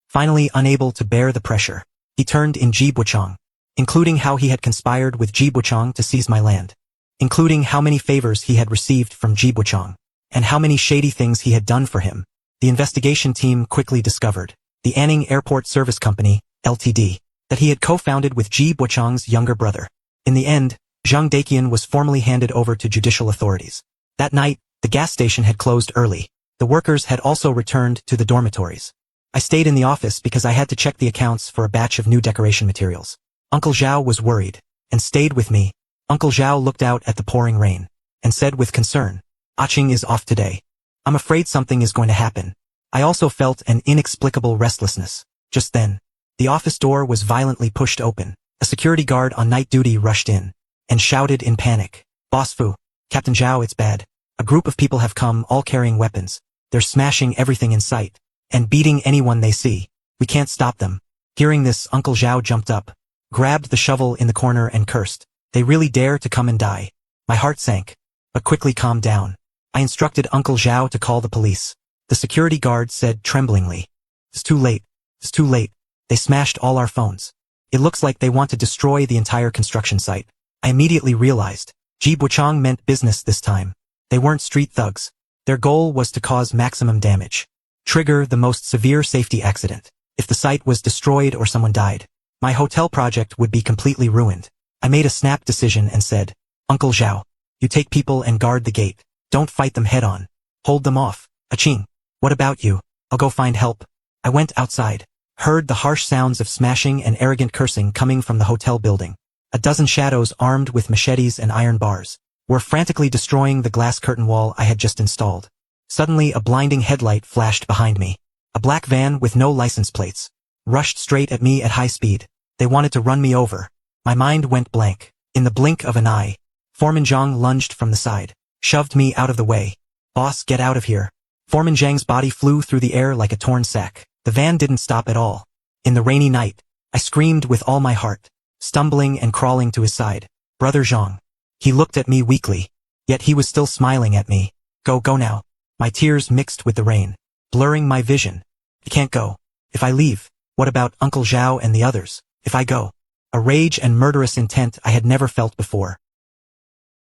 Finally unable to bear the pressure, he turned in Ji Buoqing, including how he had conspired with Ji Buoqing to seize my land, including how many favors he had received from Ji Buoqing, and how many shady things he had done for him. The investigation team quickly discovered the Anning Airport Service Company, Ltd., that he had co-founded with Ji Buoqing's younger brother. In the end, Zheng Daqian was formally handed over to judicial authorities. That night, the gas station had closed early. The workers had also returned to the dormitories. I stayed in the office because I had to check the accounts for a batch of new decoration materials. Uncle Zhao was worried and stayed with me. Uncle Zhao looked out at the pouring rain and said with concern, "Aching is off today. I'm afraid something is going to happen." I also felt an inexplicable restlessness. Just then, the office door was violently pushed open. A security guard on night duty rushed in and shouted in panic, "Boss Fu, Captain Zhao, it's bad. A group of people have come, all carrying weapons. They're smashing everything in sight and beating anyone they see. We can't stop them." Hearing this, Uncle Zhao jumped up, grabbed the shovel in the corner and cursed, "They really dare to come and die." My heart sank, but quickly calmed down. I instructed Uncle Zhao to call the police. The security guard said tremblingly, "It's too late. It's too late. They smashed all our phones. It looks like they want to destroy the entire construction site." I immediately realized, Ji Buchang meant business this time. They weren't street thugs. Their goal was to cause maximum damage, trigger the most severe safety accident. If the site was destroyed or someone died, my hotel project would be completely ruined. I made a snap decision and said, "Uncle Zhao, you take people and guard the gate. Don't fight them head on. Hold them off. Aching, what about you? I'll go find help." I went outside, heard the harsh sounds of smashing and arrogant cursing coming from the hotel building. A dozen shadows armed with machetes and iron bars were frantically destroying the glass curtain wall I had just installed. Suddenly a blinding headlight flashed behind me. A black van with no license plates rushed straight at me at high speed. They wanted to run me over. My mind went blank. In the blink of an eye, Foreman Zhang lunged from the side, shoved me out of the way. "Boss, get out of here." Foreman Zhang's body flew through the air like a torn sack. The van didn't stop at all. In the rainy night, I screamed with all my heart, stumbling and crawling to his side. "Brother Zhang." He looked at me weakly, yet he was still smiling at me. Go now." My tears mixed with the rain, blurring my vision. "I can't go. If I leave, what about Uncle Zhao and the others? If I go." A rage and murderous intent I had never felt before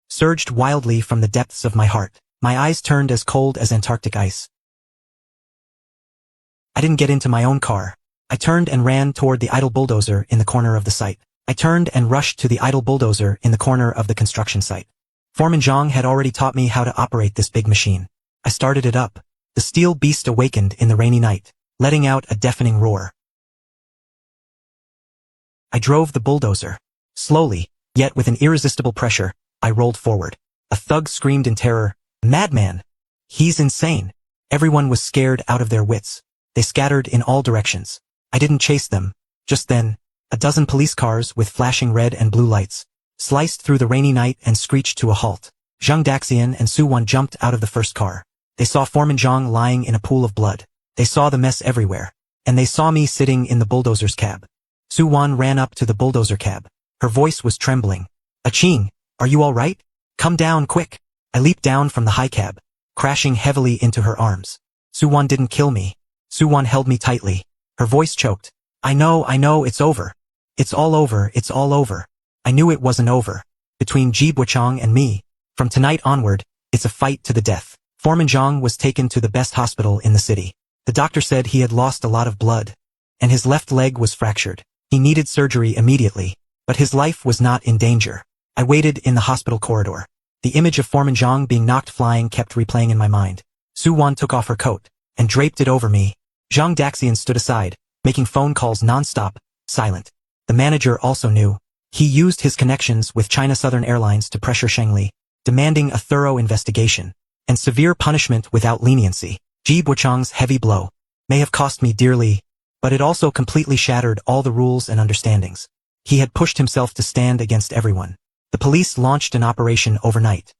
surged wildly from the depths of my heart. My eyes turned as cold as Antarctic ice. I didn't get into my own car. I turned and ran toward the idle bulldozer in the corner of the site. I turned and rushed to the idle bulldozer in the corner of the construction site. Foreman Zhang had already taught me how to operate this big machine. I started it up. The steel beast awakened in the rainy night, letting out a deafening roar. I drove the bulldozer. Slowly, yet with an irresistible pressure, I rolled forward. A thug screamed in terror, "Madman! He's insane!" Everyone was scared out of their wits. They scattered in all directions. I didn't chase them. Just then, a dozen police cars with flashing red and blue lights sliced through the rainy night and screeched to a halt. Zhang Daxian and Su Wan jumped out of the first car. They saw Foreman Zhang lying in a pool of blood. They saw the mess everywhere. And they saw me sitting in the bulldozer's cab. Su Wan ran up to the bulldozer cab. Her voice was trembling. "Aching, are you all right? Come down, quick." I leaped down from the high cab, crashing heavily into her arms. Su Wan didn't kill me. Su Wan held me tightly. Her voice choked. I know, it's over. It's all over, it's all over." I knew it wasn't over. Between Ji Buchang and me, from tonight onward, it's a fight to the death. Foreman Zhang was taken to the best hospital in the city. The doctor said he had lost a lot of blood, and his left leg was fractured. He needed surgery immediately, but his life was not in danger. I waited in the hospital corridor. The image of Foreman Zhang being knocked flying kept replaying in my mind. Su Wan took off her coat and draped it over me. Zhang Daxian stood aside, making phone calls non-stop, silent. The manager also knew. He used his connections with China Southern Airlines to pressure Shengli, demanding a thorough investigation and severe punishment without leniency. Ji Buchang's heavy blow may have cost me dearly, but it also completely shattered all the rules and understandings. He had pushed himself to stand against everyone. The police launched an operation overnight.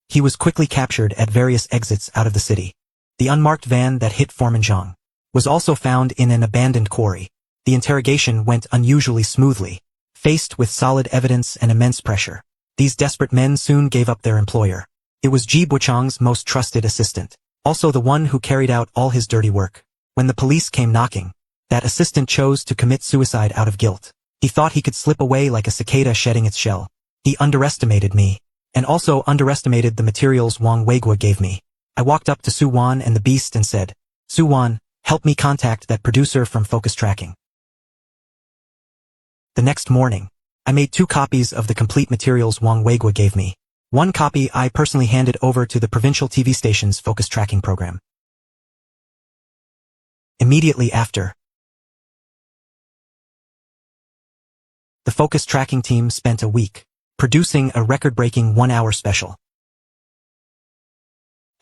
He was quickly captured at various exits out of the city. The unmarked van that hit Foreman Zhang was also found in an abandoned quarry. The interrogation went unusually smoothly. Faced with solid evidence and immense pressure, these desperate men soon gave up their employer. It was Ji Buchang's most trusted assistant, also the one who carried out all his dirty work. When the police came knocking, that assistant chose to commit suicide out of guilt. He thought he could slip away like a cicada shedding its shell. He underestimated me, and also underestimated the materials Wang Weigua gave me. I walked up to Su Wan and the beast and said, "Su Wan, help me contact that producer from Focus Tracking." The next morning, I made 2 copies of the complete materials Wang Weigua gave me. One copy I personally handed over to the provincial TV station's Focus Tracking program. Immediately after, the focus tracking team spent a week producing a record-breaking 1-hour special.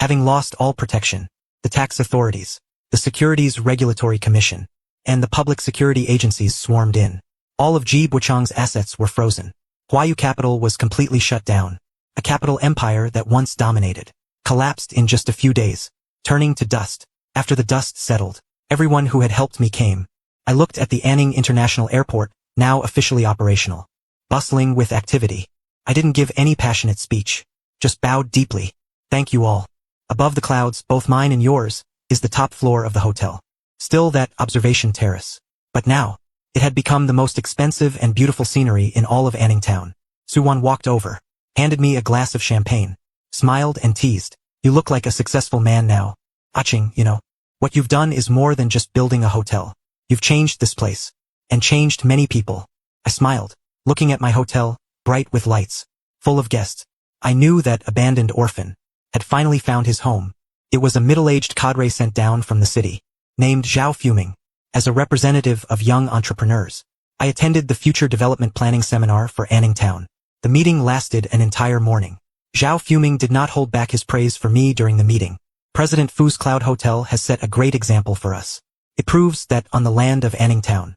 Having lost all protection, the tax authorities, the Securities Regulatory Commission, and the public security agencies swarmed in. All of Ji Buchang's assets were frozen. Huayu Capital was completely shut down. A capital empire that once dominated collapsed in just a few days, turning to dust. After the dust settled, everyone who had helped me came. I looked at the Anning International Airport, now officially operational, bustling with activity. I didn't give any passionate speech, just bowed deeply. Thank you all. Above the clouds, both mine and yours, is the top floor of the hotel. Still that observation terrace. But now, it had become the most expensive and beautiful scenery in all of Anning Town. Suwon walked over, handed me a glass of champagne, smiled and teased. You look like a successful man now. Aching, you know. What you've done is more than just building a hotel. You've changed this place. And changed many people. I smiled, looking at my hotel, bright with lights, full of guests. I knew that abandoned orphan had finally found his home. It was a middle-aged cadre sent down from the city, named Zhao Fuming. As a representative of young entrepreneurs, I attended the Future Development Planning Seminar for Anning Town. The meeting lasted an entire morning. Zhao Fuming did not hold back his praise for me during the meeting. President Fu's Cloud Hotel has set a great example for us. It proves that on the land of Anning Town,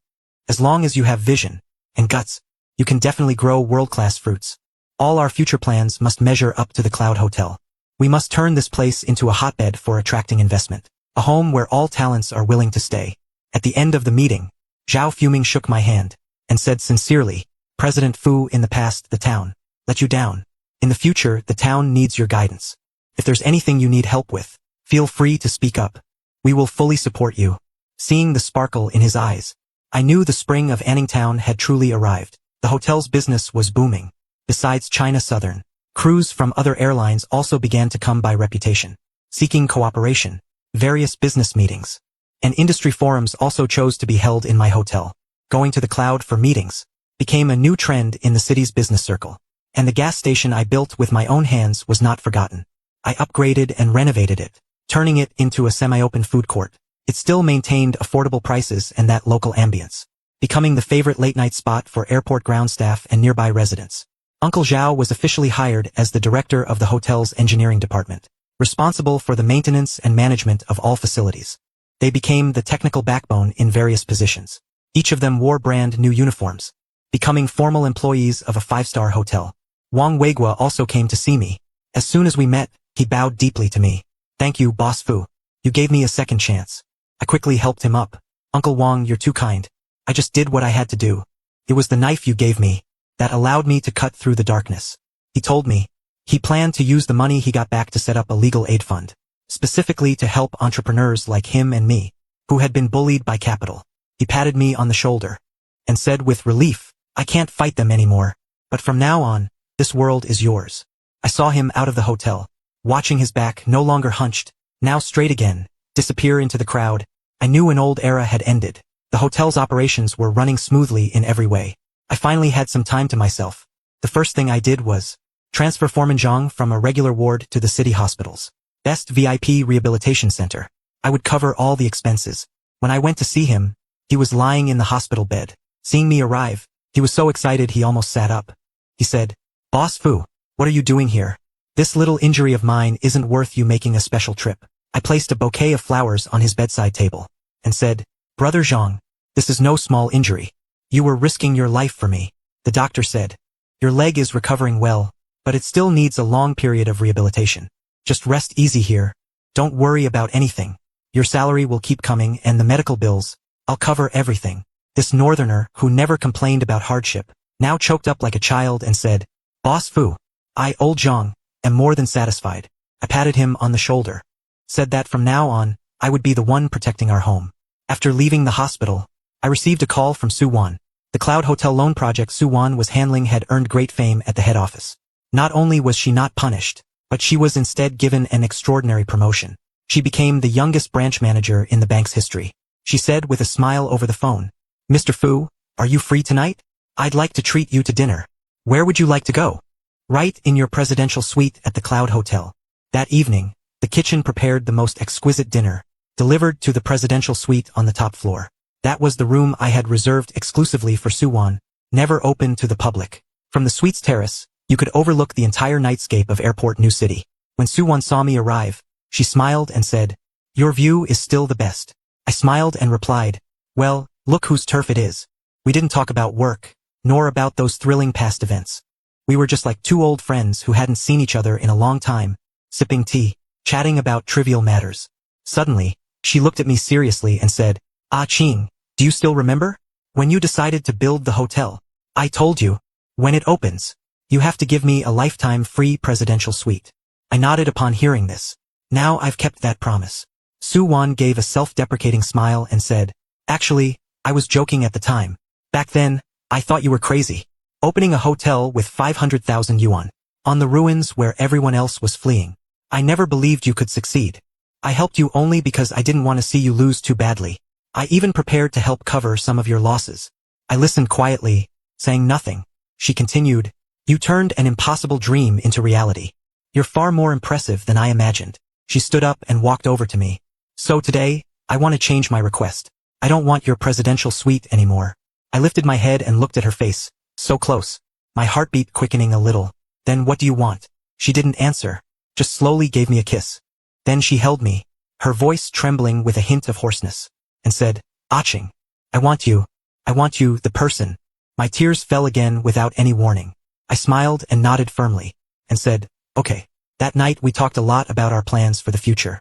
as long as you have vision and guts, you can definitely grow world-class fruits. All our future plans must measure up to the Cloud Hotel. We must turn this place into a hotbed for attracting investment, a home where all talents are willing to stay. At the end of the meeting, Zhao Fuming shook my hand and said sincerely, President Fu, in the past the town let you down. In the future, the town needs your guidance. If there's anything you need help with, feel free to speak up. We will fully support you. Seeing the sparkle in his eyes, I knew the spring of Anning Town had truly arrived. The hotel's business was booming. Besides China Southern, crews from other airlines also began to come by reputation, seeking cooperation. Various business meetings and industry forums also chose to be held in my hotel. Going to the Cloud for meetings became a new trend in the city's business circle. And the gas station I built with my own hands was not forgotten. I upgraded and renovated it, turning it into a semi-open food court. It still maintained affordable prices and that local ambience, becoming the favorite late-night spot for airport ground staff and nearby residents. Uncle Zhao was officially hired as the director of the hotel's engineering department, responsible for the maintenance and management of all facilities. They became the technical backbone in various positions. Each of them wore brand new uniforms, becoming formal employees of a 5-star hotel. Wang Weigua also came to see me. As soon as we met, he bowed deeply to me. Thank you, Boss Fu. You gave me a second chance. I quickly helped him up. Uncle Wang, you're too kind. I just did what I had to do. It was the knife you gave me that allowed me to cut through the darkness. He told me he planned to use the money he got back to set up a legal aid fund, specifically to help entrepreneurs like him and me, who had been bullied by capital. He patted me on the shoulder and said with relief, I can't fight them anymore, but from now on, this world is yours. I saw him out of the hotel, watching his back no longer hunched, now straight again, disappear into the crowd. I knew an old era had ended. The hotel's operations were running smoothly in every way. I finally had some time to myself. The first thing I did was transfer Foreman Zhang from a regular ward to the city hospital's best VIP rehabilitation center. I would cover all the expenses. When I went to see him, he was lying in the hospital bed. Seeing me arrive, he was so excited he almost sat up. He said, Boss Fu, what are you doing here? This little injury of mine isn't worth you making a special trip. I placed a bouquet of flowers on his bedside table and said, Brother Zhang, this is no small injury. You were risking your life for me. The doctor said, your leg is recovering well, but it still needs a long period of rehabilitation. Just rest easy here. Don't worry about anything. Your salary will keep coming and the medical bills, I'll cover everything. This northerner, who never complained about hardship, now choked up like a child and said, Boss Fu, I, old Zhang, am more than satisfied. I patted him on the shoulder, said that from now on, I would be the one protecting our home. After leaving the hospital, I received a call from Suwon. The Cloud Hotel loan project Suwon was handling had earned great fame at the head office. Not only was she not punished, but she was instead given an extraordinary promotion. She became the youngest branch manager in the bank's history. She said with a smile over the phone, Mr. Fu, are you free tonight? I'd like to treat you to dinner. Where would you like to go? Right in your presidential suite at the Cloud Hotel. That evening, the kitchen prepared the most exquisite dinner. delivered to the presidential suite on the top floor. That was the room I had reserved exclusively for Suwon, never open to the public. From the suite's terrace, you could overlook the entire nightscape of Airport New City. When Suwon saw me arrive, she smiled and said, "Your view is still the best." I smiled and replied, "Well, look whose turf it is." We didn't talk about work, nor about those thrilling past events. We were just like two old friends who hadn't seen each other in a long time, sipping tea, chatting about trivial matters. Suddenly, she looked at me seriously and said, "Ah Ching, do you still remember? When you decided to build the hotel, I told you, when it opens, you have to give me a lifetime free presidential suite." I nodded upon hearing this. Now I've kept that promise. Suwon gave a self-deprecating smile and said, "Actually, I was joking at the time. Back then, I thought you were crazy. Opening a hotel with 500,000 yuan on the ruins where everyone else was fleeing. I never believed you could succeed. I helped you only because I didn't want to see you lose too badly. I even prepared to help cover some of your losses." I listened quietly, saying nothing. She continued, "You turned an impossible dream into reality. You're far more impressive than I imagined." She stood up and walked over to me. "So today, I want to change my request. I don't want your presidential suite anymore." I lifted my head and looked at her face, so close, my heartbeat quickening a little. "Then what do you want?" She didn't answer, just slowly gave me a kiss. Then she held me, her voice trembling with a hint of hoarseness, and said, "Ah Ching, I want you, the person." My tears fell again without any warning. I smiled and nodded firmly, and said, "Okay." That night we talked a lot about our plans for the future.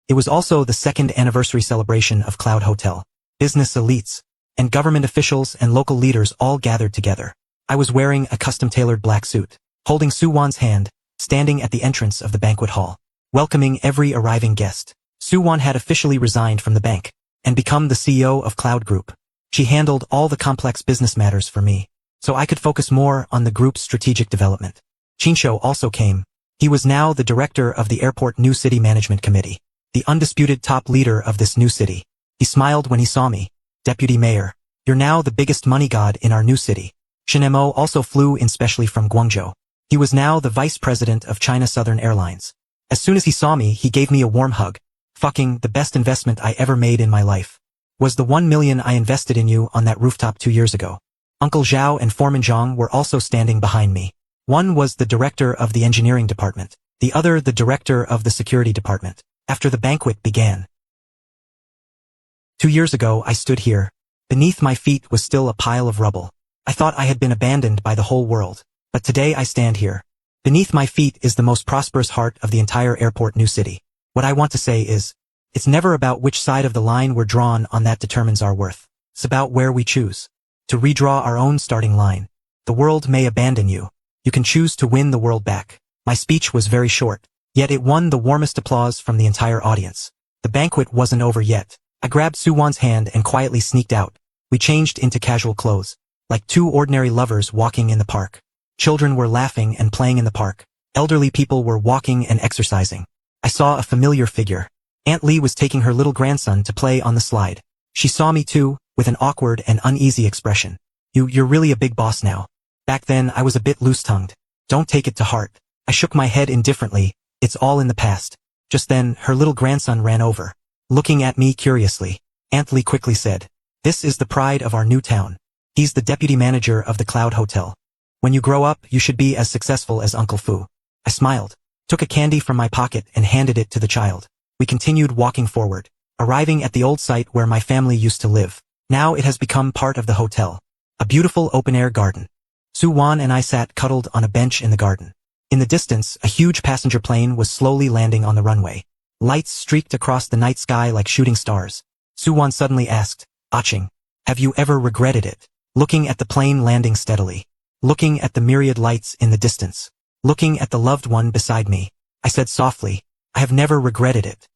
It was also the second anniversary celebration of Cloud Hotel. Business elites, and government officials and local leaders all gathered together. I was wearing a custom-tailored black suit, holding Suwon's hand, standing at the entrance of the banquet hall, welcoming every arriving guest. Suwon had officially resigned from the bank, and become the CEO of Cloud Group. She handled all the complex business matters for me, so I could focus more on the group's strategic development. Chinsho also came. He was now the director of the Airport New City Management Committee, the undisputed top leader of this new city. He smiled when he saw me. "Deputy Mayor, you're now the biggest money god in our new city." Shinemo also flew in specially from Guangzhou. He was now the vice president of China Southern Airlines. As soon as he saw me, he gave me a warm hug. "Fucking the best investment I ever made in my life was the 1 million I invested in you on that rooftop 2 years ago." Uncle Zhao and Foreman Zhang were also standing behind me. One was the director of the engineering department, the other the director of the security department. After the banquet began. 2 years ago I stood here. Beneath my feet was still a pile of rubble. I thought I had been abandoned by the whole world. But today I stand here. Beneath my feet is the most prosperous heart of the entire Airport New City. What I want to say is, it's never about which side of the line we're drawn on that determines our worth. It's about where we choose to redraw our own starting line. The world may abandon you. You can choose to win the world back. My speech was very short, yet it won the warmest applause from the entire audience. The banquet wasn't over yet. I grabbed Suwon's hand and quietly sneaked out. We changed into casual clothes, like two ordinary lovers walking in the park. Children were laughing and playing in the park. Elderly people were walking and exercising. I saw a familiar figure. Aunt Lee was taking her little grandson to play on the slide. She saw me too, with an awkward and uneasy expression. You're really a big boss now. Back then I was a bit loose-tongued. Don't take it to heart. I shook my head indifferently. It's all in the past. Just then, her little grandson ran over. Looking at me curiously, Aunt Lee quickly said, "This is the pride of our new town. He's the deputy manager of the Cloud Hotel. When you grow up, you should be as successful as Uncle Fu." I smiled, took a candy from my pocket and handed it to the child. We continued walking forward, arriving at the old site where my family used to live. Now it has become part of the hotel. A beautiful open-air garden. Suwon and I sat cuddled on a bench in the garden. In the distance, a huge passenger plane was slowly landing on the runway. Lights streaked across the night sky like shooting stars. Suwon suddenly asked, "Ah Ching, have you ever regretted it?" Looking at the plane landing steadily. Looking at the myriad lights in the distance. Looking at the loved one beside me. I said softly, "I have never regretted it."